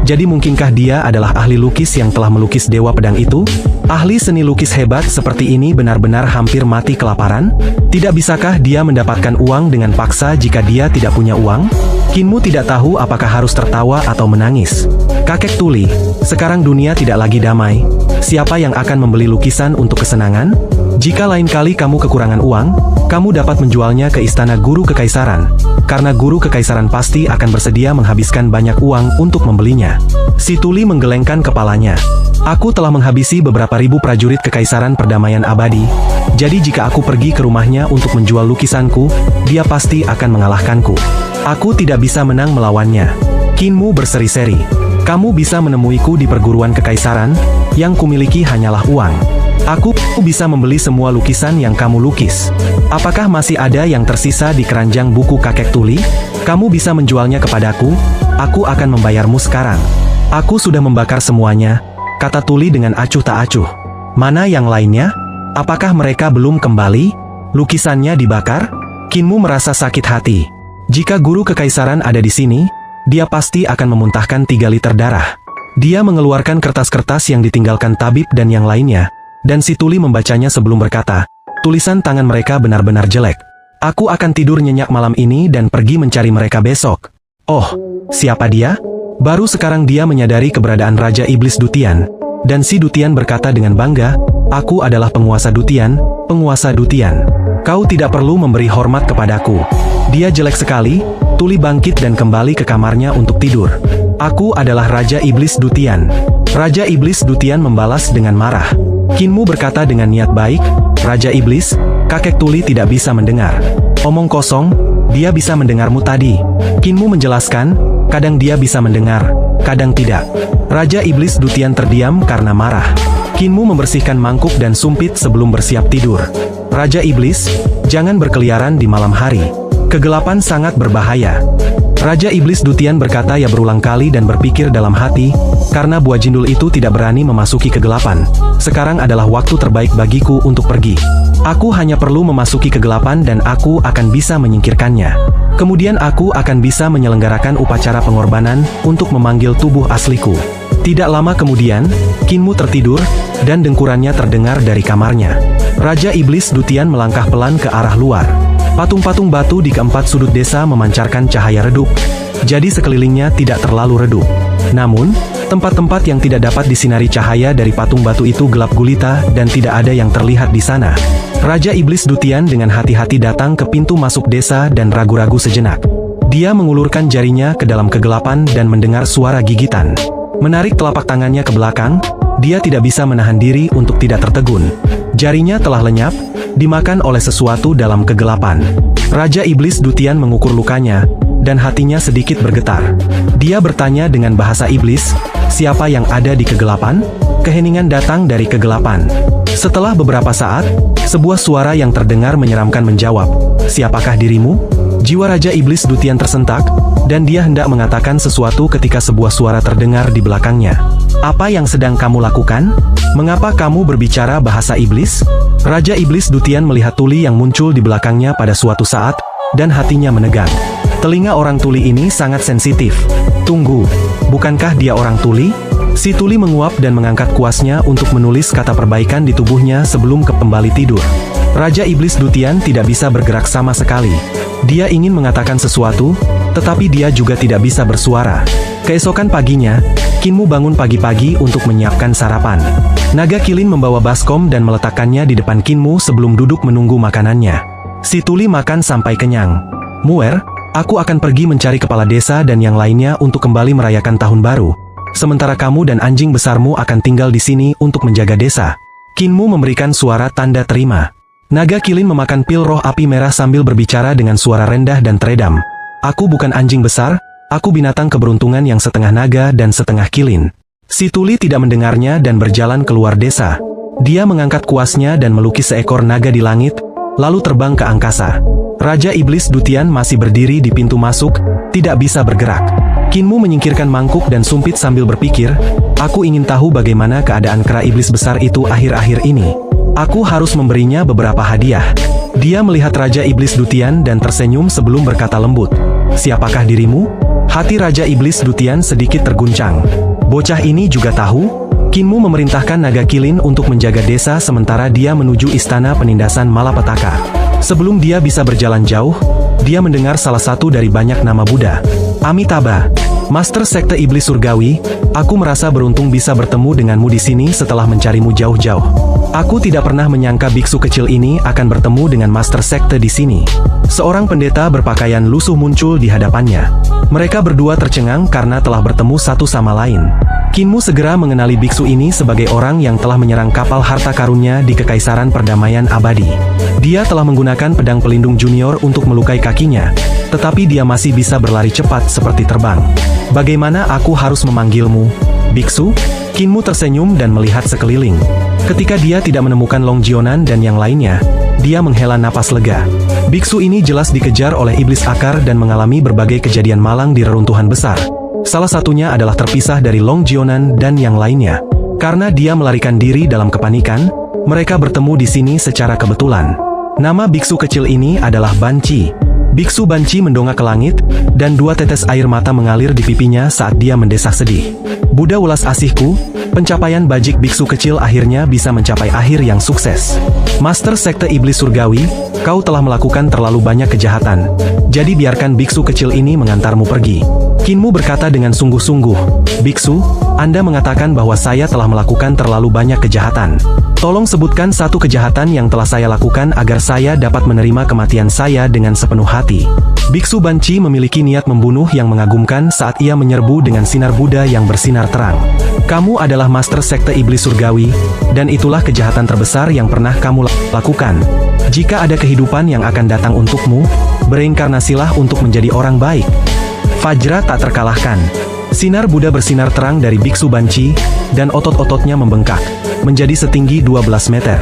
Jadi mungkinkah dia adalah ahli lukis yang telah melukis Dewa Pedang itu? Ahli seni lukis hebat seperti ini benar-benar hampir mati kelaparan? Tidak bisakah dia mendapatkan uang dengan paksa jika dia tidak punya uang? Kinmu tidak tahu apakah harus tertawa atau menangis. "Kakek Tuli, sekarang dunia tidak lagi damai. Siapa yang akan membeli lukisan untuk kesenangan? Jika lain kali kamu kekurangan uang, kamu dapat menjualnya ke istana guru kekaisaran. Karena guru kekaisaran pasti akan bersedia menghabiskan banyak uang untuk membelinya." Si Tuli menggelengkan kepalanya. "Aku telah menghabisi beberapa ribu prajurit kekaisaran perdamaian abadi. Jadi jika aku pergi ke rumahnya untuk menjual lukisanku, dia pasti akan mengalahkanku. Aku tidak bisa menang melawannya." Kinmu berseri-seri. "Kamu bisa menemuiku di perguruan kekaisaran, yang kumiliki hanyalah uang. Aku bisa membeli semua lukisan yang kamu lukis. Apakah masih ada yang tersisa di keranjang buku kakek Tuli? Kamu bisa menjualnya kepadaku, aku akan membayarmu sekarang." "Aku sudah membakar semuanya," kata Tuli dengan acuh tak acuh. "Mana yang lainnya? Apakah mereka belum kembali? Lukisannya dibakar?" Kinmu merasa sakit hati. Jika guru kekaisaran ada di sini, dia pasti akan memuntahkan 3 liter darah. Dia mengeluarkan kertas-kertas yang ditinggalkan tabib dan yang lainnya, dan si Tuli membacanya sebelum berkata, "Tulisan tangan mereka benar-benar jelek. Aku akan tidur nyenyak malam ini dan pergi mencari mereka besok." "Oh, siapa dia?" Baru sekarang dia menyadari keberadaan Raja Iblis Dutian, dan si Dutian berkata dengan bangga, "Aku adalah penguasa Dutian, penguasa Dutian. Kau tidak perlu memberi hormat kepadaku." Dia jelek sekali. Tuli bangkit dan kembali ke kamarnya untuk tidur. "Aku adalah Raja Iblis Dutian." Raja Iblis Dutian membalas dengan marah. Kinmu berkata dengan niat baik, "Raja Iblis, kakek Tuli tidak bisa mendengar." "Omong kosong, dia bisa mendengarmu tadi." Kinmu menjelaskan, "Kadang dia bisa mendengar, kadang tidak." Raja Iblis Dutian terdiam karena marah. Kinmu membersihkan mangkuk dan sumpit sebelum bersiap tidur. "Raja Iblis, jangan berkeliaran di malam hari. Kegelapan sangat berbahaya." Raja Iblis Dutian berkata ya berulang kali dan berpikir dalam hati, karena buah jindul itu tidak berani memasuki kegelapan. Sekarang adalah waktu terbaik bagiku untuk pergi. Aku hanya perlu memasuki kegelapan dan aku akan bisa menyingkirkannya. Kemudian aku akan bisa menyelenggarakan upacara pengorbanan untuk memanggil tubuh asliku. Tidak lama kemudian, Kinmu tertidur, dan dengkurannya terdengar dari kamarnya. Raja Iblis Dutian melangkah pelan ke arah luar. Patung-patung batu di keempat sudut desa memancarkan cahaya redup, jadi sekelilingnya tidak terlalu redup. Namun, tempat-tempat yang tidak dapat disinari cahaya dari patung batu itu gelap gulita dan tidak ada yang terlihat di sana. Raja Iblis Dutian dengan hati-hati datang ke pintu masuk desa dan ragu-ragu sejenak. Dia mengulurkan jarinya ke dalam kegelapan dan mendengar suara gigitan. Menarik telapak tangannya ke belakang, dia tidak bisa menahan diri untuk tidak tertegun. Jarinya telah lenyap, dimakan oleh sesuatu dalam kegelapan. Raja Iblis Dutian mengukur lukanya, dan hatinya sedikit bergetar. Dia bertanya dengan bahasa iblis, "Siapa yang ada di kegelapan?" Keheningan datang dari kegelapan. Setelah beberapa saat, sebuah suara yang terdengar menyeramkan menjawab, "Siapakah dirimu?" Jiwa Raja Iblis Dutian tersentak, dan dia hendak mengatakan sesuatu ketika sebuah suara terdengar di belakangnya. Apa yang sedang kamu lakukan? Mengapa kamu berbicara bahasa iblis? Raja Iblis Dutian melihat tuli yang muncul di belakangnya pada suatu saat, dan hatinya menegang. Telinga orang tuli ini sangat sensitif. Tunggu, bukankah dia orang tuli? Si tuli menguap dan mengangkat kuasnya untuk menulis kata perbaikan di tubuhnya sebelum kembali tidur. Raja Iblis Dutian tidak bisa bergerak sama sekali. Dia ingin mengatakan sesuatu, tetapi dia juga tidak bisa bersuara. Keesokan paginya, Kinmu bangun pagi-pagi untuk menyiapkan sarapan. Naga Kilin membawa baskom dan meletakkannya di depan Kinmu sebelum duduk menunggu makanannya. Si tuli makan sampai kenyang. Muer, aku akan pergi mencari kepala desa dan yang lainnya untuk kembali merayakan tahun baru. Sementara kamu dan anjing besarmu akan tinggal di sini untuk menjaga desa. Kinmu memberikan suara tanda terima. Naga Kilin memakan pil roh api merah sambil berbicara dengan suara rendah dan teredam. Aku bukan anjing besar, aku binatang keberuntungan yang setengah naga dan setengah kilin. Si tuli tidak mendengarnya dan berjalan keluar desa. Dia mengangkat kuasnya dan melukis seekor naga di langit, lalu terbang ke angkasa. Raja Iblis Dutian masih berdiri di pintu masuk, tidak bisa bergerak. Kinmu menyingkirkan mangkuk dan sumpit sambil berpikir, aku ingin tahu bagaimana keadaan kera iblis besar itu akhir-akhir ini. Aku harus memberinya beberapa hadiah. Dia melihat Raja Iblis Dutian dan tersenyum sebelum berkata lembut. Siapakah dirimu? Hati Raja Iblis Dutian sedikit terguncang. Bocah ini juga tahu? Kinmu memerintahkan Naga Kilin untuk menjaga desa sementara dia menuju istana penindasan Malapetaka. Sebelum dia bisa berjalan jauh, dia mendengar salah satu dari banyak nama Buddha. Amitabha, Master Sekte Iblis Surgawi, aku merasa beruntung bisa bertemu denganmu di sini setelah mencarimu jauh-jauh. Aku tidak pernah menyangka biksu kecil ini akan bertemu dengan Master Sekte di sini. Seorang pendeta berpakaian lusuh muncul di hadapannya. Mereka berdua tercengang karena telah bertemu satu sama lain. Kinmu segera mengenali biksu ini sebagai orang yang telah menyerang kapal harta karunnya di Kekaisaran Perdamaian Abadi. Dia telah menggunakan pedang pelindung junior untuk melukai kakinya, tetapi dia masih bisa berlari cepat seperti terbang. Bagaimana aku harus memanggilmu? Biksu? Kinmu tersenyum dan melihat sekeliling. Ketika dia tidak menemukan Longjionan dan yang lainnya, dia menghela napas lega. Biksu ini jelas dikejar oleh iblis akar dan mengalami berbagai kejadian malang di reruntuhan besar. Salah satunya adalah terpisah dari Longjionan dan yang lainnya. Karena dia melarikan diri dalam kepanikan, mereka bertemu di sini secara kebetulan. Nama biksu kecil ini adalah Banci. Biksu Banci mendongak ke langit, dan dua tetes air mata mengalir di pipinya saat dia mendesah sedih. Buddha ulas asihku, pencapaian bajik biksu kecil akhirnya bisa mencapai akhir yang sukses. Master Sekte Iblis Surgawi, kau telah melakukan terlalu banyak kejahatan. Jadi biarkan biksu kecil ini mengantarmu pergi. Kinmu berkata dengan sungguh-sungguh, Biksu, Anda mengatakan bahwa saya telah melakukan terlalu banyak kejahatan. Tolong sebutkan satu kejahatan yang telah saya lakukan agar saya dapat menerima kematian saya dengan sepenuh hati. Biksu Banci memiliki niat membunuh yang mengagumkan saat ia menyerbu dengan sinar Buddha yang bersinar terang. Kamu adalah Master Sekte Iblis Surgawi, dan itulah kejahatan terbesar yang pernah kamu lakukan. Jika ada kehidupan yang akan datang untukmu, bereinkarnasilah untuk menjadi orang baik. Fajra tak terkalahkan. Sinar Buddha bersinar terang dari Biksu Banci, dan otot-ototnya membengkak, menjadi setinggi 12 meter.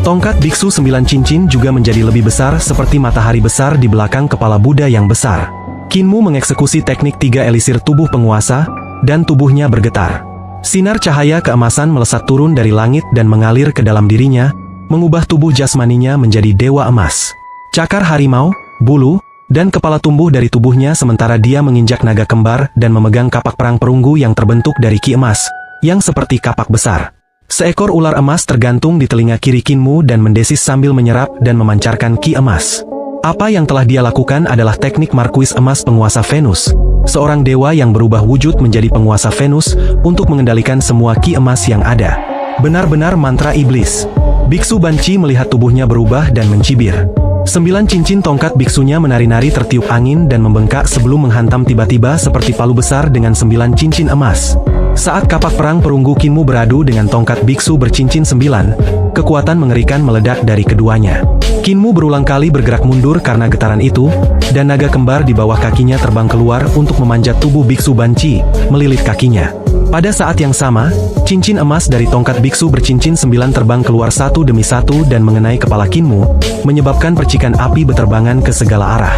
Tongkat Biksu 9 cincin juga menjadi lebih besar seperti matahari besar di belakang kepala Buddha yang besar. Kinmu mengeksekusi teknik 3 elisir tubuh penguasa, dan tubuhnya bergetar. Sinar cahaya keemasan melesat turun dari langit dan mengalir ke dalam dirinya, mengubah tubuh jasmaninya menjadi dewa emas. Cakar harimau, bulu, dan kepala tumbuh dari tubuhnya sementara dia menginjak naga kembar dan memegang kapak perang perunggu yang terbentuk dari ki emas, yang seperti kapak besar. Seekor ular emas tergantung di telinga kiri Kinmu dan mendesis sambil menyerap dan memancarkan ki emas. Apa yang telah dia lakukan adalah teknik Markuis Emas Penguasa Venus, seorang dewa yang berubah wujud menjadi penguasa Venus untuk mengendalikan semua ki emas yang ada. Benar-benar mantra iblis. Biksu Banci melihat tubuhnya berubah dan mencibir. 9 cincin tongkat biksunya menari-nari tertiup angin dan membengkak sebelum menghantam tiba-tiba seperti palu besar dengan 9 cincin emas. Saat kapak perang perunggu Kinmu beradu dengan tongkat biksu bercincin 9, kekuatan mengerikan meledak dari keduanya. Kinmu berulang kali bergerak mundur karena getaran itu, dan naga kembar di bawah kakinya terbang keluar untuk memanjat tubuh Biksu Banci, melilit kakinya. Pada saat yang sama, cincin emas dari tongkat biksu bercincin 9 terbang keluar satu demi satu dan mengenai kepala Kinmu, menyebabkan percikan api beterbangan ke segala arah.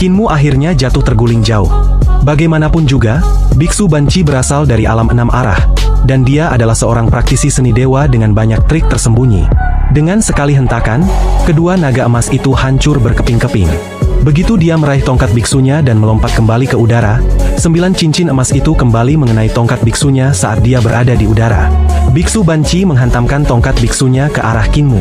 Kinmu akhirnya jatuh terguling jauh. Bagaimanapun juga, Biksu Banci berasal dari alam 6 arah, dan dia adalah seorang praktisi seni dewa dengan banyak trik tersembunyi. Dengan sekali hentakan, kedua naga emas itu hancur berkeping-keping. Begitu dia meraih tongkat biksunya dan melompat kembali ke udara, 9 cincin emas itu kembali mengenai tongkat biksunya saat dia berada di udara. Biksu Banci menghantamkan tongkat biksunya ke arah Kinmu.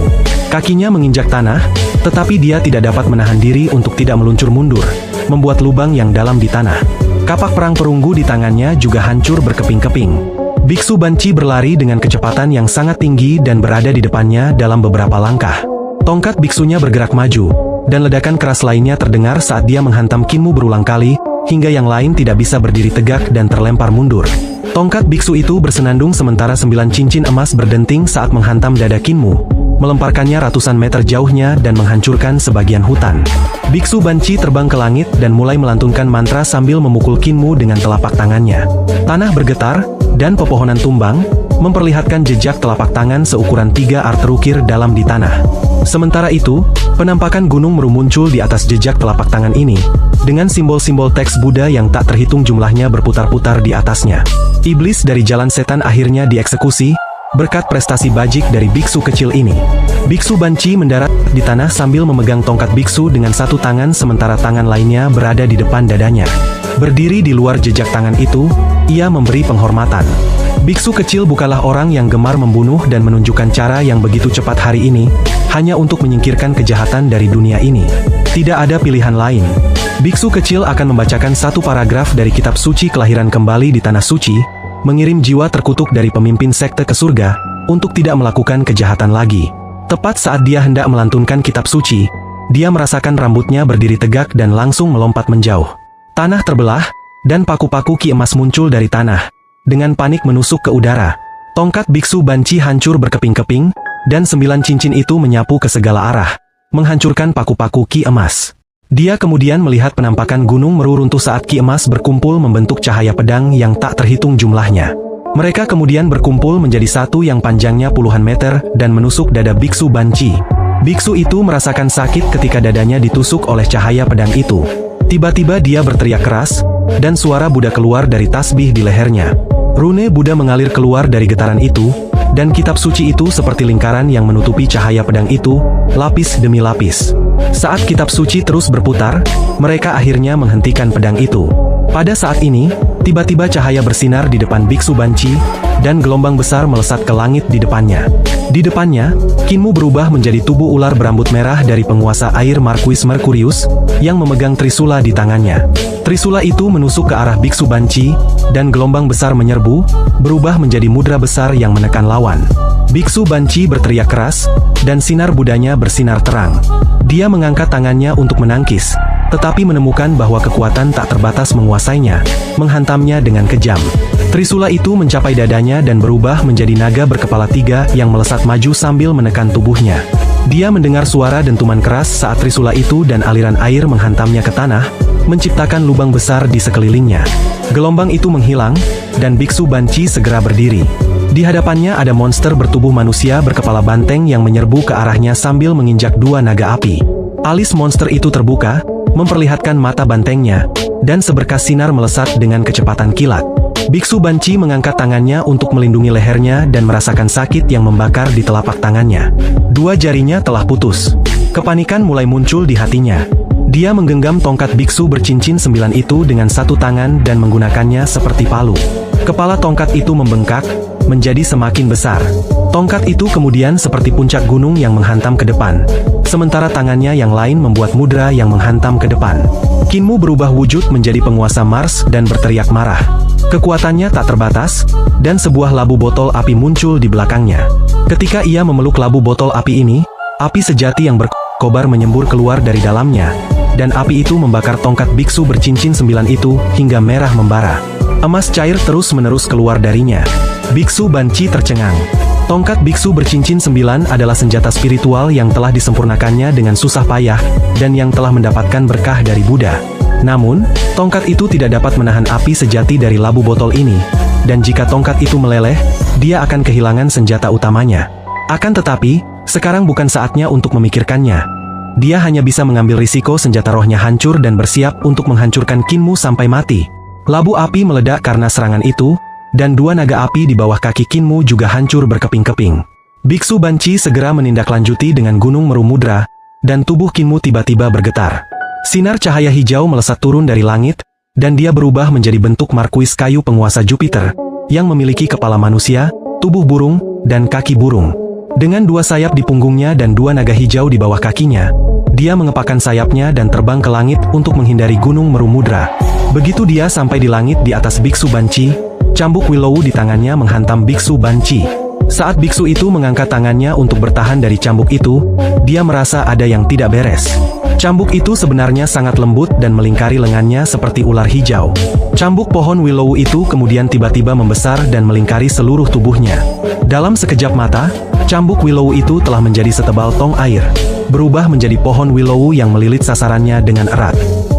Kakinya menginjak tanah, tetapi dia tidak dapat menahan diri untuk tidak meluncur mundur, membuat lubang yang dalam di tanah. Kapak perang perunggu di tangannya juga hancur berkeping-keping. Biksu Banci berlari dengan kecepatan yang sangat tinggi dan berada di depannya dalam beberapa langkah. Tongkat biksunya bergerak maju, dan ledakan keras lainnya terdengar saat dia menghantam Kinmu berulang kali, hingga yang lain tidak bisa berdiri tegak dan terlempar mundur. Tongkat biksu itu bersenandung sementara 9 cincin emas berdenting saat menghantam dada Kinmu, melemparkannya ratusan meter jauhnya dan menghancurkan sebagian hutan. Biksu Banci terbang ke langit dan mulai melantunkan mantra sambil memukul Kinmu dengan telapak tangannya. Tanah bergetar, dan pepohonan tumbang, memperlihatkan jejak telapak tangan seukuran 3 ar terukir dalam di tanah. Sementara itu, penampakan gunung Meru muncul di atas jejak telapak tangan ini, dengan simbol-simbol teks Buddha yang tak terhitung jumlahnya berputar-putar di atasnya. Iblis dari jalan setan akhirnya dieksekusi, berkat prestasi bajik dari biksu kecil ini. Biksu Banci mendarat di tanah sambil memegang tongkat biksu dengan satu tangan sementara tangan lainnya berada di depan dadanya. Berdiri di luar jejak tangan itu, ia memberi penghormatan. Biksu kecil bukanlah orang yang gemar membunuh dan menunjukkan cara yang begitu cepat hari ini, hanya untuk menyingkirkan kejahatan dari dunia ini. Tidak ada pilihan lain. Biksu kecil akan membacakan satu paragraf dari kitab suci kelahiran kembali di tanah suci, mengirim jiwa terkutuk dari pemimpin sekte ke surga, untuk tidak melakukan kejahatan lagi. Tepat saat dia hendak melantunkan kitab suci, dia merasakan rambutnya berdiri tegak dan langsung melompat menjauh. Tanah terbelah, dan paku-paku ki emas muncul dari tanah, dengan panik menusuk ke udara. Tongkat biksu Banci hancur berkeping-keping, dan 9 cincin itu menyapu ke segala arah, menghancurkan paku-paku ki emas. Dia kemudian melihat penampakan gunung Meru runtuh saat ki emas berkumpul membentuk cahaya pedang yang tak terhitung jumlahnya. Mereka kemudian berkumpul menjadi satu yang panjangnya puluhan meter dan menusuk dada biksu Banci. Biksu itu merasakan sakit ketika dadanya ditusuk oleh cahaya pedang itu. Tiba-tiba dia berteriak keras, dan suara Buddha keluar dari tasbih di lehernya. Rune Buddha mengalir keluar dari getaran itu, dan kitab suci itu seperti lingkaran yang menutupi cahaya pedang itu, lapis demi lapis. Saat kitab suci terus berputar, mereka akhirnya menghentikan pedang itu. Pada saat ini, tiba-tiba cahaya bersinar di depan biksu Banci, dan gelombang besar melesat ke langit di depannya. Di depannya, Kinmu berubah menjadi tubuh ular berambut merah dari penguasa air Marquis Mercurius, yang memegang trisula di tangannya. Trisula itu menusuk ke arah biksu Banci, dan gelombang besar menyerbu, berubah menjadi mudra besar yang menekan lawan. Biksu Banci berteriak keras, dan sinar Budanya bersinar terang. Dia mengangkat tangannya untuk menangkis, tetapi menemukan bahwa kekuatan tak terbatas menguasainya, menghantamnya dengan kejam. Trisula itu mencapai dadanya dan berubah menjadi naga berkepala 3 yang melesat maju sambil menekan tubuhnya. Dia mendengar suara dentuman keras saat trisula itu dan aliran air menghantamnya ke tanah, menciptakan lubang besar di sekelilingnya. Gelombang itu menghilang, dan biksu Banci segera berdiri. Di hadapannya ada monster bertubuh manusia berkepala banteng yang menyerbu ke arahnya sambil menginjak 2 naga api. Alis monster itu terbuka, memperlihatkan mata bantengnya, dan seberkas sinar melesat dengan kecepatan kilat. Biksu Banci mengangkat tangannya untuk melindungi lehernya dan merasakan sakit yang membakar di telapak tangannya. 2 jarinya telah putus. Kepanikan mulai muncul di hatinya. Dia menggenggam tongkat biksu bercincin 9 itu dengan satu tangan dan menggunakannya seperti palu. Kepala tongkat itu membengkak, menjadi semakin besar. Tongkat itu kemudian seperti puncak gunung yang menghantam ke depan, sementara tangannya yang lain membuat mudra yang menghantam ke depan. Kinmu berubah wujud menjadi penguasa Mars dan berteriak marah. Kekuatannya tak terbatas, dan sebuah labu botol api muncul di belakangnya. Ketika ia memeluk labu botol api ini, api sejati yang berkobar menyembur keluar dari dalamnya, dan api itu membakar tongkat biksu bercincin 9 itu hingga merah membara. Emas cair terus-menerus keluar darinya. Biksu Banci tercengang. Tongkat biksu bercincin 9 adalah senjata spiritual yang telah disempurnakannya dengan susah payah, dan yang telah mendapatkan berkah dari Buddha. Namun, tongkat itu tidak dapat menahan api sejati dari labu botol ini, dan jika tongkat itu meleleh, dia akan kehilangan senjata utamanya. Akan tetapi, sekarang bukan saatnya untuk memikirkannya. Dia hanya bisa mengambil risiko senjata rohnya hancur dan bersiap untuk menghancurkan Kinmu sampai mati. Labu api meledak karena serangan itu, dan dua naga api di bawah kaki Kinmu juga hancur berkeping-keping. Biksu Banci segera menindaklanjuti dengan gunung merumudra, dan tubuh Kinmu tiba-tiba bergetar. Sinar cahaya hijau melesat turun dari langit, dan dia berubah menjadi bentuk markuis kayu penguasa Jupiter, yang memiliki kepala manusia, tubuh burung, dan kaki burung. Dengan dua sayap di punggungnya dan dua naga hijau di bawah kakinya, dia mengepakkan sayapnya dan terbang ke langit untuk menghindari gunung merumudra. Begitu dia sampai di langit di atas Biksu Banci, cambuk Willow di tangannya menghantam Biksu Banci. Saat biksu itu mengangkat tangannya untuk bertahan dari cambuk itu, dia merasa ada yang tidak beres. Cambuk itu sebenarnya sangat lembut dan melingkari lengannya seperti ular hijau. Cambuk pohon Willow itu kemudian tiba-tiba membesar dan melingkari seluruh tubuhnya. Dalam sekejap mata, cambuk Willow itu telah menjadi setebal tong air, berubah menjadi pohon Willow yang melilit sasarannya dengan erat.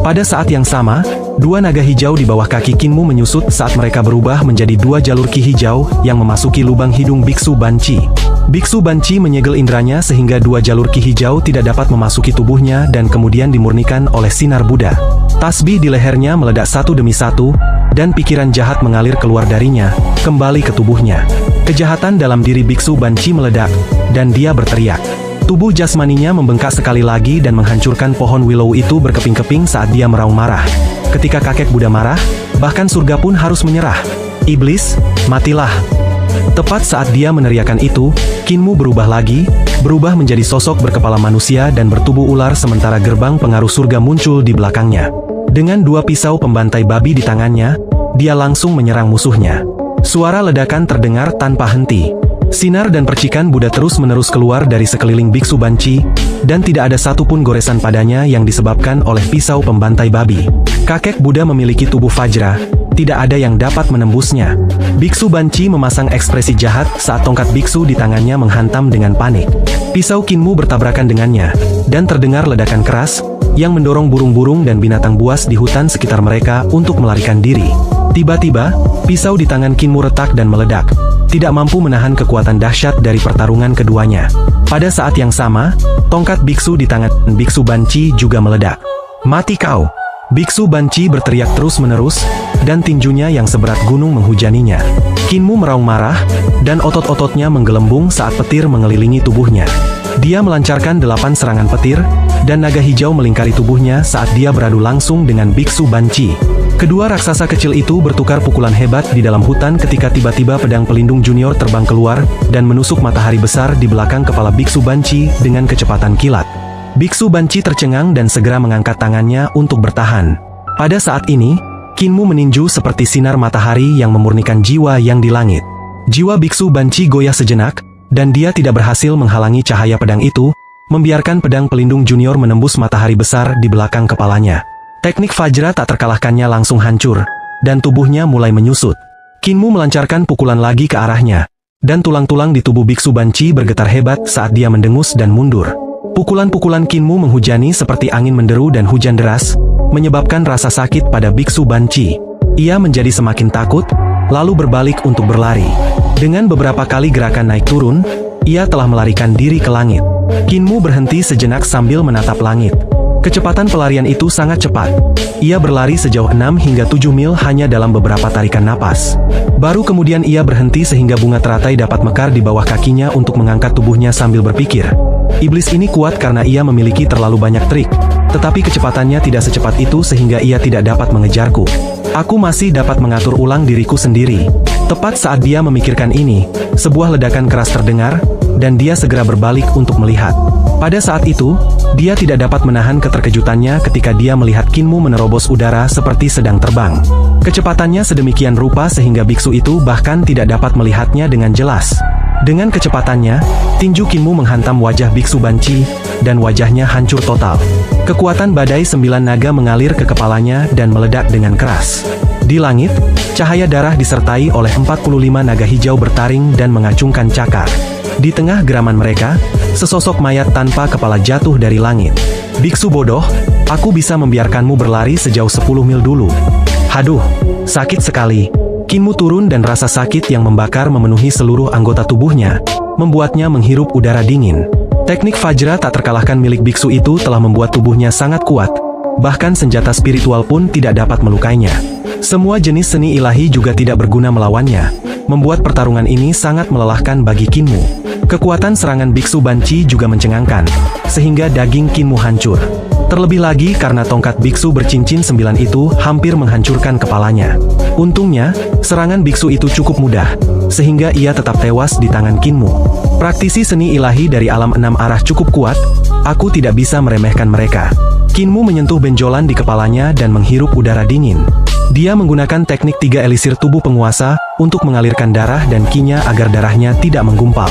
Pada saat yang sama, dua naga hijau di bawah kaki Kinmu menyusut saat mereka berubah menjadi dua jalur ki hijau yang memasuki lubang hidung Biksu Banci. Biksu Banci menyegel indranya sehingga dua jalur ki hijau tidak dapat memasuki tubuhnya dan kemudian dimurnikan oleh sinar Buddha. Tasbih di lehernya meledak satu demi satu, dan pikiran jahat mengalir keluar darinya, kembali ke tubuhnya. Kejahatan dalam diri Biksu Banci meledak, dan dia berteriak. Tubuh jasmaninya membengkak sekali lagi dan menghancurkan pohon Willow itu berkeping-keping saat dia meraung marah. Ketika kakek Buddha marah, bahkan surga pun harus menyerah. Iblis, matilah. Tepat saat dia meneriakkan itu, Kinmu berubah lagi, berubah menjadi sosok berkepala manusia dan bertubuh ular sementara gerbang pengaruh surga muncul di belakangnya. Dengan dua pisau pembantai babi di tangannya, dia langsung menyerang musuhnya. Suara ledakan terdengar tanpa henti. Sinar dan percikan Buddha terus-menerus keluar dari sekeliling Biksu Banci, dan tidak ada satupun goresan padanya yang disebabkan oleh pisau pembantai babi. Kakek Buddha memiliki tubuh Vajra, tidak ada yang dapat menembusnya. Biksu Banci memasang ekspresi jahat saat tongkat biksu di tangannya menghantam dengan panik. Pisau Kinmu bertabrakan dengannya, dan terdengar ledakan keras, yang mendorong burung-burung dan binatang buas di hutan sekitar mereka untuk melarikan diri. Tiba-tiba, pisau di tangan Kinmu retak dan meledak, tidak mampu menahan kekuatan dahsyat dari pertarungan keduanya. Pada saat yang sama, tongkat biksu di tangan Biksu Banci juga meledak. Mati kau! Biksu Banci berteriak terus-menerus, dan tinjunya yang seberat gunung menghujaninya. Kinmu meraung marah, dan otot-ototnya menggelembung saat petir mengelilingi tubuhnya. Dia melancarkan 8 serangan petir, dan naga hijau melingkari tubuhnya saat dia beradu langsung dengan Biksu Banci. Kedua raksasa kecil itu bertukar pukulan hebat di dalam hutan ketika tiba-tiba pedang pelindung junior terbang keluar dan menusuk matahari besar di belakang kepala Biksu Banci dengan kecepatan kilat. Biksu Banci tercengang dan segera mengangkat tangannya untuk bertahan. Pada saat ini, Kinmu meninju seperti sinar matahari yang memurnikan jiwa yang di langit. Jiwa Biksu Banci goyah sejenak, dan dia tidak berhasil menghalangi cahaya pedang itu, membiarkan pedang pelindung junior menembus matahari besar di belakang kepalanya. Teknik Vajra tak terkalahkannya langsung hancur, dan tubuhnya mulai menyusut. Kinmu melancarkan pukulan lagi ke arahnya, dan tulang-tulang di tubuh Biksu Banci bergetar hebat saat dia mendengus dan mundur. Pukulan-pukulan Kinmu menghujani seperti angin menderu dan hujan deras, menyebabkan rasa sakit pada Biksu Banci. Ia menjadi semakin takut, lalu berbalik untuk berlari. Dengan beberapa kali gerakan naik turun, ia telah melarikan diri ke langit. Kinmu berhenti sejenak sambil menatap langit. Kecepatan pelarian itu sangat cepat. Ia berlari sejauh 6 hingga 7 mil hanya dalam beberapa tarikan napas. Baru kemudian ia berhenti sehingga bunga teratai dapat mekar di bawah kakinya untuk mengangkat tubuhnya sambil berpikir. Iblis ini kuat karena ia memiliki terlalu banyak trik, tetapi kecepatannya tidak secepat itu sehingga ia tidak dapat mengejarku. Aku masih dapat mengatur ulang diriku sendiri. Tepat saat dia memikirkan ini, sebuah ledakan keras terdengar, dan dia segera berbalik untuk melihat. Pada saat itu, dia tidak dapat menahan keterkejutannya ketika dia melihat Kinmu menerobos udara seperti sedang terbang. Kecepatannya sedemikian rupa sehingga biksu itu bahkan tidak dapat melihatnya dengan jelas. Dengan kecepatannya, tinju Kinmu menghantam wajah Biksu Banci, dan wajahnya hancur total. Kekuatan badai 9 naga mengalir ke kepalanya dan meledak dengan keras. Di langit, cahaya darah disertai oleh 45 naga hijau bertaring dan mengacungkan cakar. Di tengah geraman mereka, sesosok mayat tanpa kepala jatuh dari langit. Biksu bodoh, aku bisa membiarkanmu berlari sejauh 10 mil dulu. Haduh, sakit sekali. Kinmu turun dan rasa sakit yang membakar memenuhi seluruh anggota tubuhnya, membuatnya menghirup udara dingin. Teknik Vajra tak terkalahkan milik biksu itu telah membuat tubuhnya sangat kuat, bahkan senjata spiritual pun tidak dapat melukainya. Semua jenis seni ilahi juga tidak berguna melawannya, membuat pertarungan ini sangat melelahkan bagi Kinmu. Kekuatan serangan biksu banci juga mencengangkan, sehingga daging Kinmu hancur. Terlebih lagi karena tongkat biksu bercincin 9 itu hampir menghancurkan kepalanya. Untungnya, serangan biksu itu cukup mudah, sehingga ia tetap tewas di tangan Kinmu. Praktisi seni ilahi dari alam 6 arah cukup kuat, aku tidak bisa meremehkan mereka. Kinmu menyentuh benjolan di kepalanya dan menghirup udara dingin. Dia menggunakan teknik 3 elisir tubuh penguasa untuk mengalirkan darah dan kinya agar darahnya tidak menggumpal.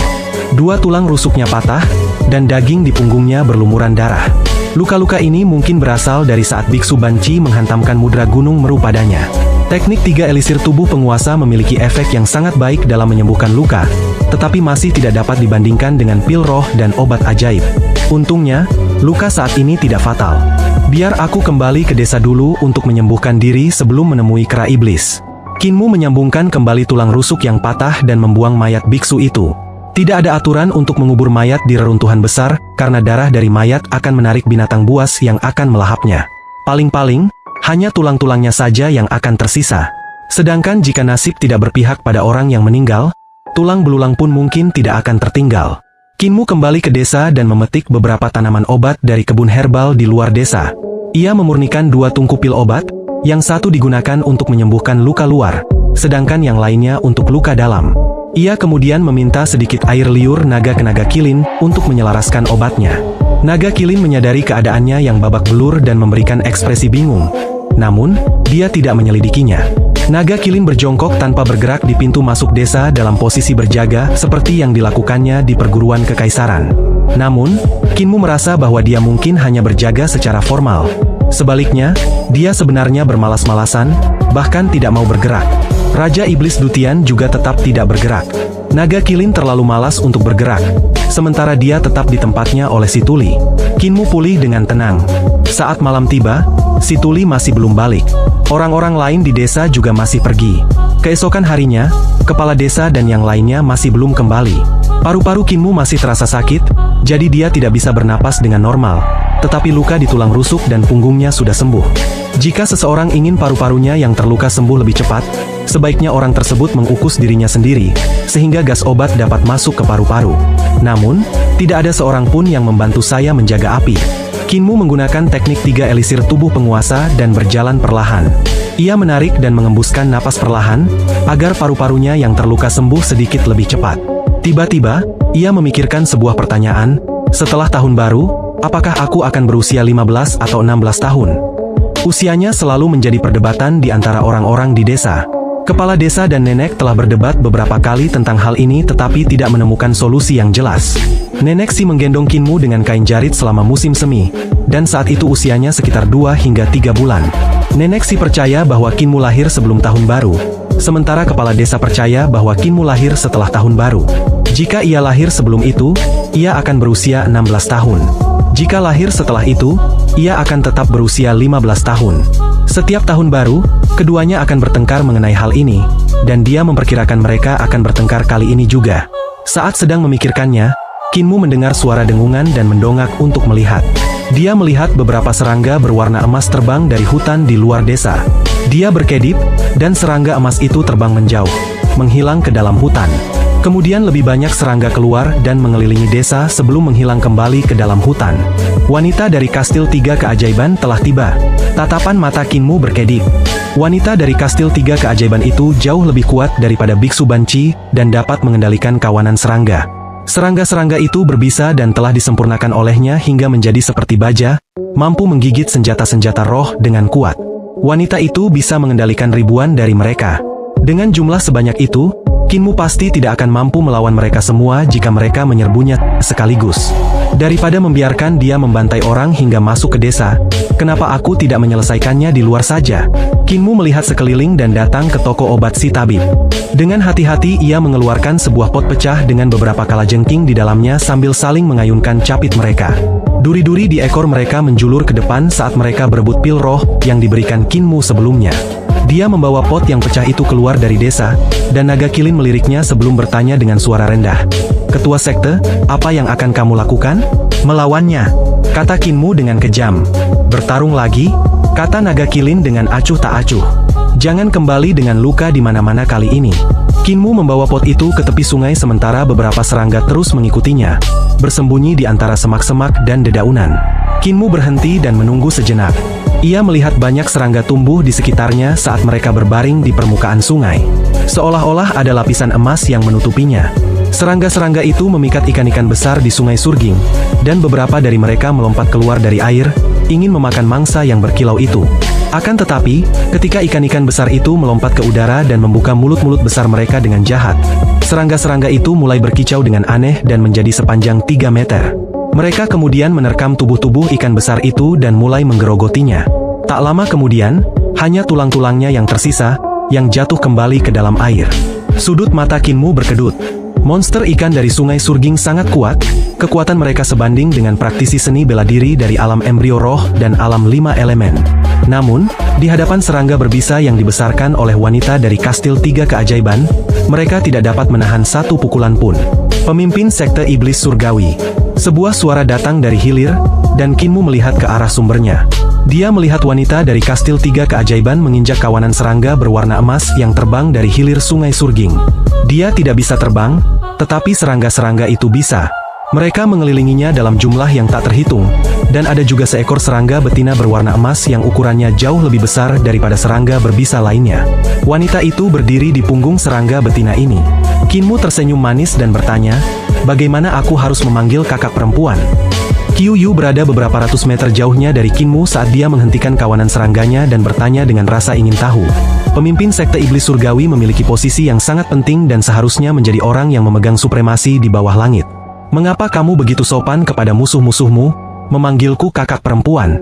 2 tulang rusuknya patah, dan daging di punggungnya berlumuran darah. Luka-luka ini mungkin berasal dari saat biksu banci menghantamkan mudra gunung Meru padanya. Teknik 3 elisir tubuh penguasa memiliki efek yang sangat baik dalam menyembuhkan luka, tetapi masih tidak dapat dibandingkan dengan pil roh dan obat ajaib. Untungnya, luka saat ini tidak fatal. Biar aku kembali ke desa dulu untuk menyembuhkan diri sebelum menemui kera iblis. Kinmu menyambungkan kembali tulang rusuk yang patah dan membuang mayat biksu itu. Tidak ada aturan untuk mengubur mayat di reruntuhan besar, karena darah dari mayat akan menarik binatang buas yang akan melahapnya. Paling-paling, hanya tulang-tulangnya saja yang akan tersisa. Sedangkan jika nasib tidak berpihak pada orang yang meninggal, tulang belulang pun mungkin tidak akan tertinggal. Kinmu kembali ke desa dan memetik beberapa tanaman obat dari kebun herbal di luar desa. Ia memurnikan 2 tungku pil obat, yang satu digunakan untuk menyembuhkan luka luar, sedangkan yang lainnya untuk luka dalam. Ia kemudian meminta sedikit air liur naga ke naga kilin untuk menyelaraskan obatnya. Naga kilin menyadari keadaannya yang babak belur dan memberikan ekspresi bingung. Namun, dia tidak menyelidikinya. Naga kilin berjongkok tanpa bergerak di pintu masuk desa dalam posisi berjaga seperti yang dilakukannya di perguruan kekaisaran. Namun, Kinmu merasa bahwa dia mungkin hanya berjaga secara formal. Sebaliknya, dia sebenarnya bermalas-malasan, bahkan tidak mau bergerak. Raja Iblis Dutian juga tetap tidak bergerak. Naga kilin terlalu malas untuk bergerak, sementara dia tetap di tempatnya oleh si tuli. Kinmu pulih dengan tenang. Saat malam tiba, si tuli masih belum balik. Orang-orang lain di desa juga masih pergi. Keesokan harinya, kepala desa dan yang lainnya masih belum kembali. Paru-paru Kinmu masih terasa sakit, jadi dia tidak bisa bernapas dengan normal. Tetapi luka di tulang rusuk dan punggungnya sudah sembuh. Jika seseorang ingin paru-parunya yang terluka sembuh lebih cepat, sebaiknya orang tersebut mengukus dirinya sendiri, sehingga gas obat dapat masuk ke paru-paru. Namun, tidak ada seorang pun yang membantu saya menjaga api. Kinmu menggunakan teknik 3 elisir tubuh penguasa dan berjalan perlahan. Ia menarik dan mengembuskan napas perlahan, agar paru-parunya yang terluka sembuh sedikit lebih cepat. Tiba-tiba, ia memikirkan sebuah pertanyaan, setelah tahun baru, apakah aku akan berusia 15 atau 16 tahun? Usianya selalu menjadi perdebatan di antara orang-orang di desa. Kepala desa dan nenek telah berdebat beberapa kali tentang hal ini tetapi tidak menemukan solusi yang jelas. Nenek si menggendong Kinmu dengan kain jarit selama musim semi, dan saat itu usianya sekitar 2 hingga 3 bulan. Nenek si percaya bahwa Kinmu lahir sebelum tahun baru, sementara kepala desa percaya bahwa Kinmu lahir setelah tahun baru. Jika ia lahir sebelum itu, ia akan berusia 16 tahun. Jika lahir setelah itu, ia akan tetap berusia 15 tahun. Setiap tahun baru, keduanya akan bertengkar mengenai hal ini, dan dia memperkirakan mereka akan bertengkar kali ini juga. Saat sedang memikirkannya, Kinmu mendengar suara dengungan dan mendongak untuk melihat. Dia melihat beberapa serangga berwarna emas terbang dari hutan di luar desa. Dia berkedip, dan serangga emas itu terbang menjauh, menghilang ke dalam hutan. Kemudian lebih banyak serangga keluar dan mengelilingi desa sebelum menghilang kembali ke dalam hutan. Wanita dari Kastil 3 Keajaiban telah tiba. Tatapan mata Kinmu berkedip. Wanita dari Kastil 3 Keajaiban itu jauh lebih kuat daripada biksu banci dan dapat mengendalikan kawanan serangga. Serangga-serangga itu berbisa dan telah disempurnakan olehnya hingga menjadi seperti baja, mampu menggigit senjata-senjata roh dengan kuat. Wanita itu bisa mengendalikan ribuan dari mereka. Dengan jumlah sebanyak itu, Kinmu pasti tidak akan mampu melawan mereka semua jika mereka menyerbunya sekaligus. Daripada membiarkan dia membantai orang hingga masuk ke desa, kenapa aku tidak menyelesaikannya di luar saja? Kinmu melihat sekeliling dan datang ke toko obat si tabib. Dengan hati-hati ia mengeluarkan sebuah pot pecah dengan beberapa kalajengking di dalamnya sambil saling mengayunkan capit mereka. Duri-duri di ekor mereka menjulur ke depan saat mereka berebut pil roh yang diberikan Kinmu sebelumnya. Dia membawa pot yang pecah itu keluar dari desa, dan naga kilin meliriknya sebelum bertanya dengan suara rendah. Ketua sekte, apa yang akan kamu lakukan? Melawannya, kata Kinmu dengan kejam. Bertarung lagi? Kata naga kilin dengan acuh tak acuh. Jangan kembali dengan luka di mana-mana kali ini. Kinmu membawa pot itu ke tepi sungai sementara beberapa serangga terus mengikutinya, bersembunyi di antara semak-semak dan dedaunan. Kinmu berhenti dan menunggu sejenak. Ia melihat banyak serangga tumbuh di sekitarnya saat mereka berbaring di permukaan sungai. Seolah-olah ada lapisan emas yang menutupinya. Serangga-serangga itu memikat ikan-ikan besar di sungai Surging, dan beberapa dari mereka melompat keluar dari air, ingin memakan mangsa yang berkilau itu. Akan tetapi, ketika ikan-ikan besar itu melompat ke udara dan membuka mulut-mulut besar mereka dengan jahat, serangga-serangga itu mulai berkicau dengan aneh dan menjadi sepanjang 3 meter. Mereka kemudian menerkam tubuh-tubuh ikan besar itu dan mulai menggerogotinya. Tak lama kemudian, hanya tulang-tulangnya yang tersisa, yang jatuh kembali ke dalam air. Sudut mata Kinmu berkedut. Monster ikan dari sungai Surging sangat kuat, kekuatan mereka sebanding dengan praktisi seni bela diri dari alam embrio roh dan alam 5 elemen. Namun, di hadapan serangga berbisa yang dibesarkan oleh wanita dari Kastil 3 Keajaiban, mereka tidak dapat menahan satu pukulan pun. Pemimpin Sekte Iblis Surgawi. Sebuah suara datang dari hilir, dan Kinmu melihat ke arah sumbernya. Dia melihat wanita dari Kastil 3 Keajaiban menginjak kawanan serangga berwarna emas yang terbang dari hilir sungai Surging. Dia tidak bisa terbang, tetapi serangga-serangga itu bisa. Mereka mengelilinginya dalam jumlah yang tak terhitung, dan ada juga seekor serangga betina berwarna emas yang ukurannya jauh lebih besar daripada serangga berbisa lainnya. Wanita itu berdiri di punggung serangga betina ini. Kinmu tersenyum manis dan bertanya, bagaimana aku harus memanggil kakak perempuan? Qiuyu berada beberapa ratus meter jauhnya dari Kinmu saat dia menghentikan kawanan serangganya dan bertanya dengan rasa ingin tahu. Pemimpin Sekte Iblis Surgawi memiliki posisi yang sangat penting dan seharusnya menjadi orang yang memegang supremasi di bawah langit. Mengapa kamu begitu sopan kepada musuh-musuhmu, memanggilku kakak perempuan?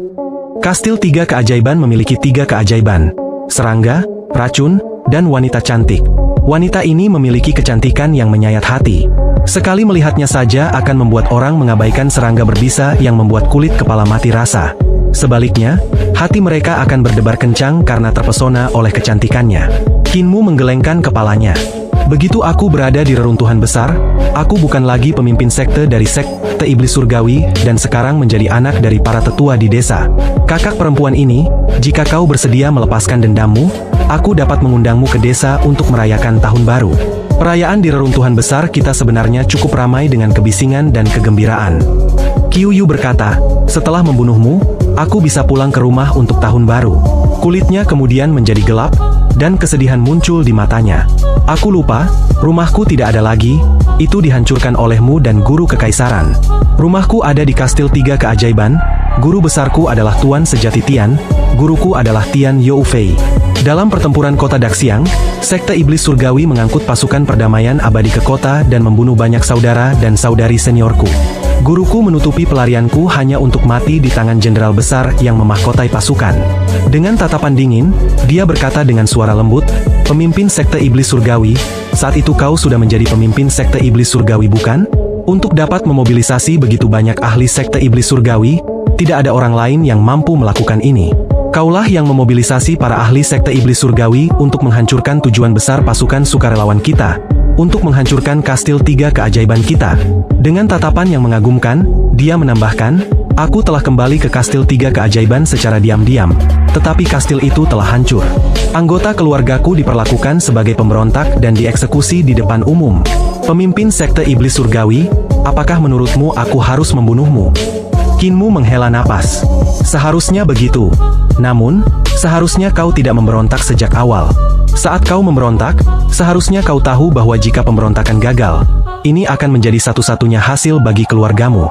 Kastil 3 Keajaiban memiliki 3 keajaiban: serangga, racun, dan wanita cantik. Wanita ini memiliki kecantikan yang menyayat hati. Sekali melihatnya saja akan membuat orang mengabaikan serangga berbisa yang membuat kulit kepala mati rasa. Sebaliknya, hati mereka akan berdebar kencang karena terpesona oleh kecantikannya. Kinmu menggelengkan kepalanya. Begitu aku berada di reruntuhan besar, aku bukan lagi pemimpin sekte dari Sekte Iblis Surgawi dan sekarang menjadi anak dari para tetua di desa. Kakak perempuan ini, jika kau bersedia melepaskan dendammu, aku dapat mengundangmu ke desa untuk merayakan tahun baru. Perayaan di reruntuhan besar kita sebenarnya cukup ramai dengan kebisingan dan kegembiraan. Qiuyu berkata, setelah membunuhmu, aku bisa pulang ke rumah untuk tahun baru. Kulitnya kemudian menjadi gelap, dan kesedihan muncul di matanya. Aku lupa, rumahku tidak ada lagi, itu dihancurkan olehmu dan guru kekaisaran. Rumahku ada di Kastil 3 Keajaiban, guru besarku adalah Tuan Sejati Tian, guruku adalah Tian Youfei. Dalam pertempuran kota Daxiang, Sekte Iblis Surgawi mengangkut pasukan perdamaian abadi ke kota dan membunuh banyak saudara dan saudari seniorku. Guruku menutupi pelarianku hanya untuk mati di tangan jenderal besar yang memahkotai pasukan. Dengan tatapan dingin, dia berkata dengan suara lembut, pemimpin Sekte Iblis Surgawi, saat itu kau sudah menjadi pemimpin Sekte Iblis Surgawi bukan? Untuk dapat memobilisasi begitu banyak ahli Sekte Iblis Surgawi, tidak ada orang lain yang mampu melakukan ini. Kaulah yang memobilisasi para ahli Sekte Iblis Surgawi untuk menghancurkan tujuan besar pasukan sukarelawan kita, untuk menghancurkan Kastil 3 Keajaiban kita. Dengan tatapan yang mengagumkan, dia menambahkan, aku telah kembali ke Kastil 3 Keajaiban secara diam-diam, tetapi kastil itu telah hancur. Anggota keluargaku diperlakukan sebagai pemberontak dan dieksekusi di depan umum. Pemimpin Sekte Iblis Surgawi, apakah menurutmu aku harus membunuhmu? Kinmu menghela napas. Seharusnya begitu. Namun, seharusnya kau tidak memberontak sejak awal. Saat kau memberontak, seharusnya kau tahu bahwa jika pemberontakan gagal, ini akan menjadi satu-satunya hasil bagi keluargamu.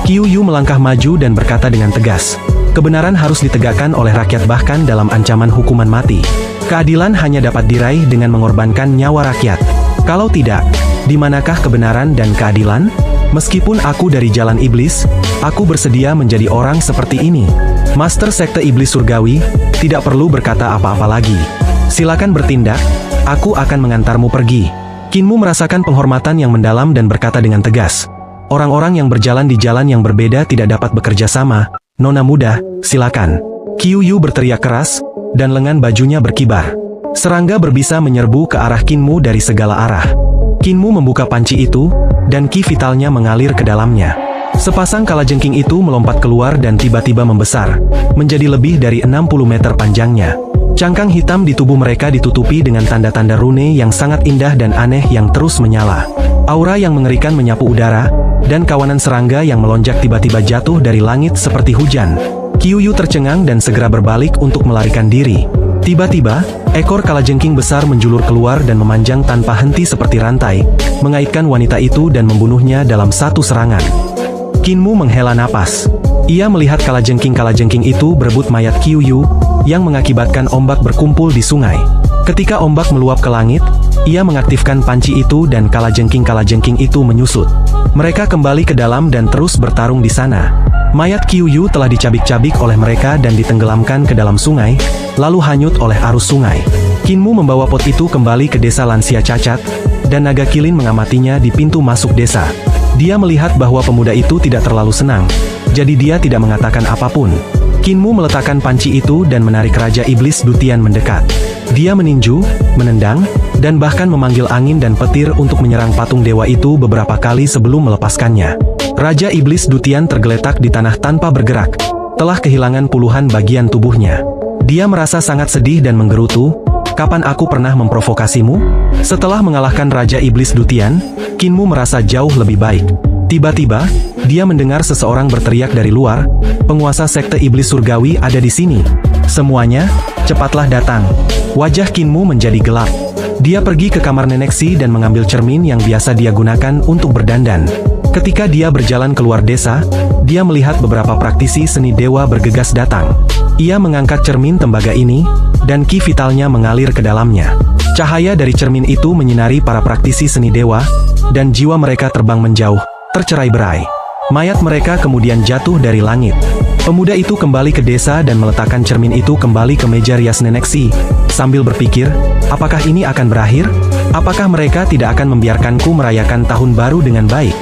Qiuyu melangkah maju dan berkata dengan tegas, kebenaran harus ditegakkan oleh rakyat bahkan dalam ancaman hukuman mati. Keadilan hanya dapat diraih dengan mengorbankan nyawa rakyat. Kalau tidak, di manakah kebenaran dan keadilan? Meskipun aku dari jalan iblis, aku bersedia menjadi orang seperti ini. Master Sekte Iblis Surgawi, tidak perlu berkata apa-apa lagi. Silakan bertindak, aku akan mengantarmu pergi. Kinmu merasakan penghormatan yang mendalam dan berkata dengan tegas. Orang-orang yang berjalan di jalan yang berbeda tidak dapat bekerja sama. Nona muda, silakan. Qiuyu berteriak keras, dan lengan bajunya berkibar. Serangga berbisa menyerbu ke arah Kinmu dari segala arah. Kinmu membuka panci itu, dan ki vitalnya mengalir ke dalamnya. Sepasang kalajengking itu melompat keluar dan tiba-tiba membesar, menjadi lebih dari 60 meter panjangnya. Cangkang hitam di tubuh mereka ditutupi dengan tanda-tanda rune yang sangat indah dan aneh yang terus menyala. Aura yang mengerikan menyapu udara, dan kawanan serangga yang melonjak tiba-tiba jatuh dari langit seperti hujan. Qiuyu tercengang dan segera berbalik untuk melarikan diri. Tiba-tiba, ekor kalajengking besar menjulur keluar dan memanjang tanpa henti seperti rantai, mengaitkan wanita itu dan membunuhnya dalam satu serangan. Kinmu menghela napas. Ia melihat kalajengking itu berebut mayat Qiuyu, yang mengakibatkan ombak berkumpul di sungai. Ketika ombak meluap ke langit, ia mengaktifkan panci itu dan kalajengking itu menyusut. Mereka kembali ke dalam dan terus bertarung di sana. Mayat Qiuyu telah dicabik-cabik oleh mereka dan ditenggelamkan ke dalam sungai, lalu hanyut oleh arus sungai. Kinmu membawa pot itu kembali ke desa lansia cacat, dan naga kilin mengamatinya di pintu masuk desa. Dia melihat bahwa pemuda itu tidak terlalu senang, jadi dia tidak mengatakan apapun. Kinmu meletakkan panci itu dan menarik Raja Iblis Dutian mendekat. Dia meninju, menendang, dan bahkan memanggil angin dan petir untuk menyerang patung dewa itu beberapa kali sebelum melepaskannya. Raja Iblis Dutian tergeletak di tanah tanpa bergerak, telah kehilangan puluhan bagian tubuhnya. Dia merasa sangat sedih dan menggerutu, "Kapan aku pernah memprovokasimu?" Setelah mengalahkan Raja Iblis Dutian, Kinmu merasa jauh lebih baik. Tiba-tiba, dia mendengar seseorang berteriak dari luar, "Penguasa sekte iblis surgawi ada di sini. Semuanya, cepatlah datang." Wajah Kinmu menjadi gelap. Dia pergi ke kamar Nenek Si dan mengambil cermin yang biasa dia gunakan untuk berdandan. Ketika dia berjalan keluar desa, dia melihat beberapa praktisi seni dewa bergegas datang. Ia mengangkat cermin tembaga ini, dan ki vitalnya mengalir ke dalamnya. Cahaya dari cermin itu menyinari para praktisi seni dewa, dan jiwa mereka terbang menjauh, tercerai-berai. Mayat mereka kemudian jatuh dari langit. Pemuda itu kembali ke desa dan meletakkan cermin itu kembali ke meja rias Nenek Si, sambil berpikir, apakah ini akan berakhir? Apakah mereka tidak akan membiarkanku merayakan tahun baru dengan baik?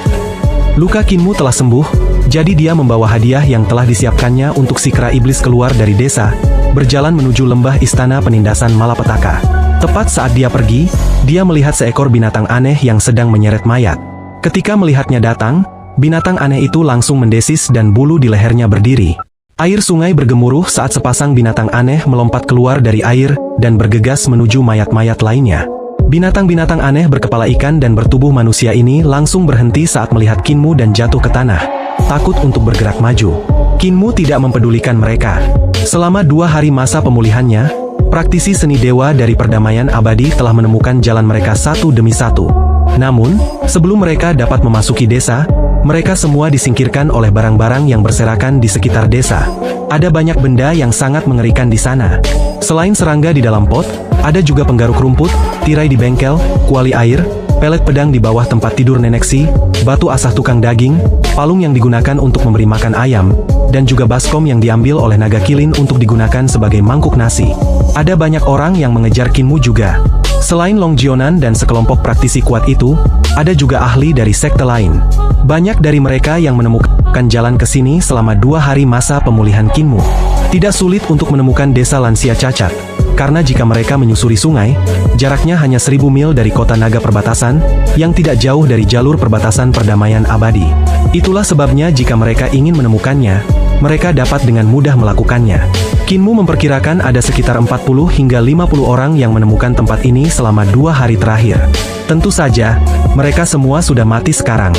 Luka Kinmu telah sembuh, jadi dia membawa hadiah yang telah disiapkannya untuk si kera iblis keluar dari desa, berjalan menuju lembah istana penindasan malapetaka. Tepat saat dia pergi, dia melihat seekor binatang aneh yang sedang menyeret mayat. Ketika melihatnya datang, binatang aneh itu langsung mendesis dan bulu di lehernya berdiri. Air sungai bergemuruh saat sepasang binatang aneh melompat keluar dari air dan bergegas menuju mayat-mayat lainnya. Binatang-binatang aneh berkepala ikan dan bertubuh manusia ini langsung berhenti saat melihat Kinmu dan jatuh ke tanah, takut untuk bergerak maju. Kinmu tidak mempedulikan mereka. Selama 2 hari masa pemulihannya, praktisi seni dewa dari perdamaian abadi telah menemukan jalan mereka satu demi satu. Namun, sebelum mereka dapat memasuki desa, mereka semua disingkirkan oleh barang-barang yang berserakan di sekitar desa. Ada banyak benda yang sangat mengerikan di sana. Selain serangga di dalam pot, ada juga penggaruk rumput, tirai di bengkel, kuali air, pelet pedang di bawah tempat tidur Nenek Si, batu asah tukang daging, palung yang digunakan untuk memberi makan ayam, dan juga baskom yang diambil oleh naga kilin untuk digunakan sebagai mangkuk nasi. Ada banyak orang yang mengejar Kinmu juga. Selain Longjionan dan sekelompok praktisi kuat itu, ada juga ahli dari sekte lain. Banyak dari mereka yang menemukan jalan ke sini selama 2 hari masa pemulihan Kinmu. Tidak sulit untuk menemukan desa lansia cacat, karena jika mereka menyusuri sungai, jaraknya hanya 1000 mil dari kota naga perbatasan, yang tidak jauh dari jalur perbatasan perdamaian abadi. Itulah sebabnya jika mereka ingin menemukannya, mereka dapat dengan mudah melakukannya. Kinmu memperkirakan ada sekitar 40 hingga 50 orang yang menemukan tempat ini selama 2 hari terakhir. Tentu saja, mereka semua sudah mati sekarang.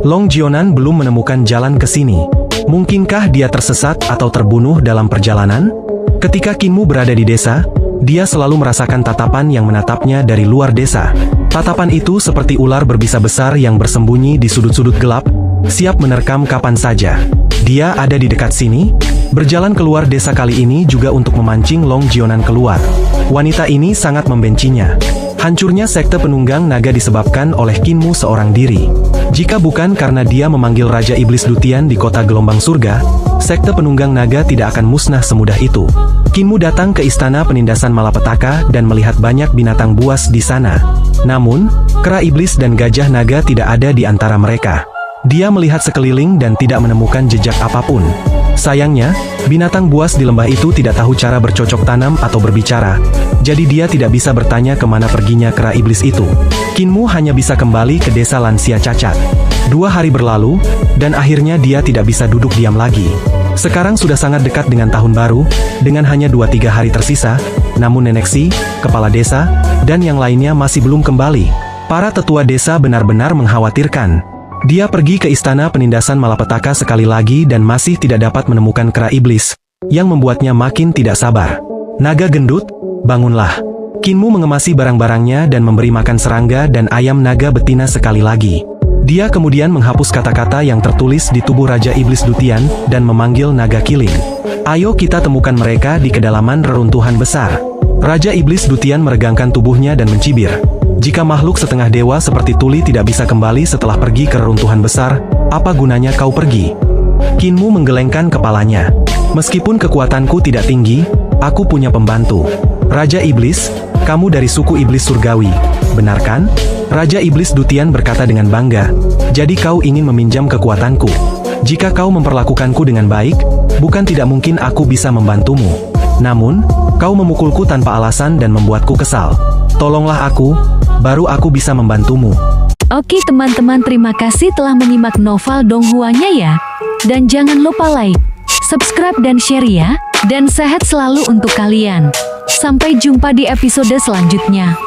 Longjionan belum menemukan jalan ke sini. Mungkinkah dia tersesat atau terbunuh dalam perjalanan? Ketika Kinmu berada di desa, dia selalu merasakan tatapan yang menatapnya dari luar desa. Tatapan itu seperti ular berbisa besar yang bersembunyi di sudut-sudut gelap, siap menerkam kapan saja. Dia ada di dekat sini. Berjalan keluar desa kali ini juga untuk memancing Longjionan keluar. Wanita ini sangat membencinya. Hancurnya sekte penunggang naga disebabkan oleh Kinmu seorang diri. Jika bukan karena dia memanggil Raja Iblis Dutian di kota gelombang surga, sekte penunggang naga tidak akan musnah semudah itu. Kinmu datang ke istana penindasan malapetaka dan melihat banyak binatang buas di sana. Namun, kera iblis dan gajah naga tidak ada di antara mereka. Dia melihat sekeliling dan tidak menemukan jejak apapun. Sayangnya, binatang buas di lembah itu tidak tahu cara bercocok tanam atau berbicara, jadi dia tidak bisa bertanya kemana perginya kera iblis itu. Kinmu hanya bisa kembali ke desa lansia cacat. 2 hari berlalu, dan akhirnya dia tidak bisa duduk diam lagi. Sekarang sudah sangat dekat dengan tahun baru, dengan hanya 2-3 hari tersisa, namun Nenek Si, kepala desa, dan yang lainnya masih belum kembali. Para tetua desa benar-benar mengkhawatirkan. Dia pergi ke istana penindasan malapetaka sekali lagi dan masih tidak dapat menemukan kera iblis, yang membuatnya makin tidak sabar. Naga gendut, bangunlah. Kinmu mengemasi barang-barangnya dan memberi makan serangga dan ayam naga betina sekali lagi. Dia kemudian menghapus kata-kata yang tertulis di tubuh Raja Iblis Dutian dan memanggil naga kiling. Ayo kita temukan mereka di kedalaman reruntuhan besar. Raja Iblis Dutian meregangkan tubuhnya dan mencibir. Jika makhluk setengah dewa seperti tuli tidak bisa kembali setelah pergi ke reruntuhan besar, apa gunanya kau pergi? Kinmu menggelengkan kepalanya. Meskipun kekuatanku tidak tinggi, aku punya pembantu. Raja Iblis, kamu dari suku Iblis Surgawi, benar kan? Raja Iblis Dutian berkata dengan bangga, jadi kau ingin meminjam kekuatanku. Jika kau memperlakukanku dengan baik, bukan tidak mungkin aku bisa membantumu. Namun, kau memukulku tanpa alasan dan membuatku kesal. Tolonglah aku, baru aku bisa membantumu. Oke teman-teman, terima kasih telah menyimak novel Donghuanya ya. Dan jangan lupa like, subscribe dan share ya. Dan sehat selalu untuk kalian. Sampai jumpa di episode selanjutnya.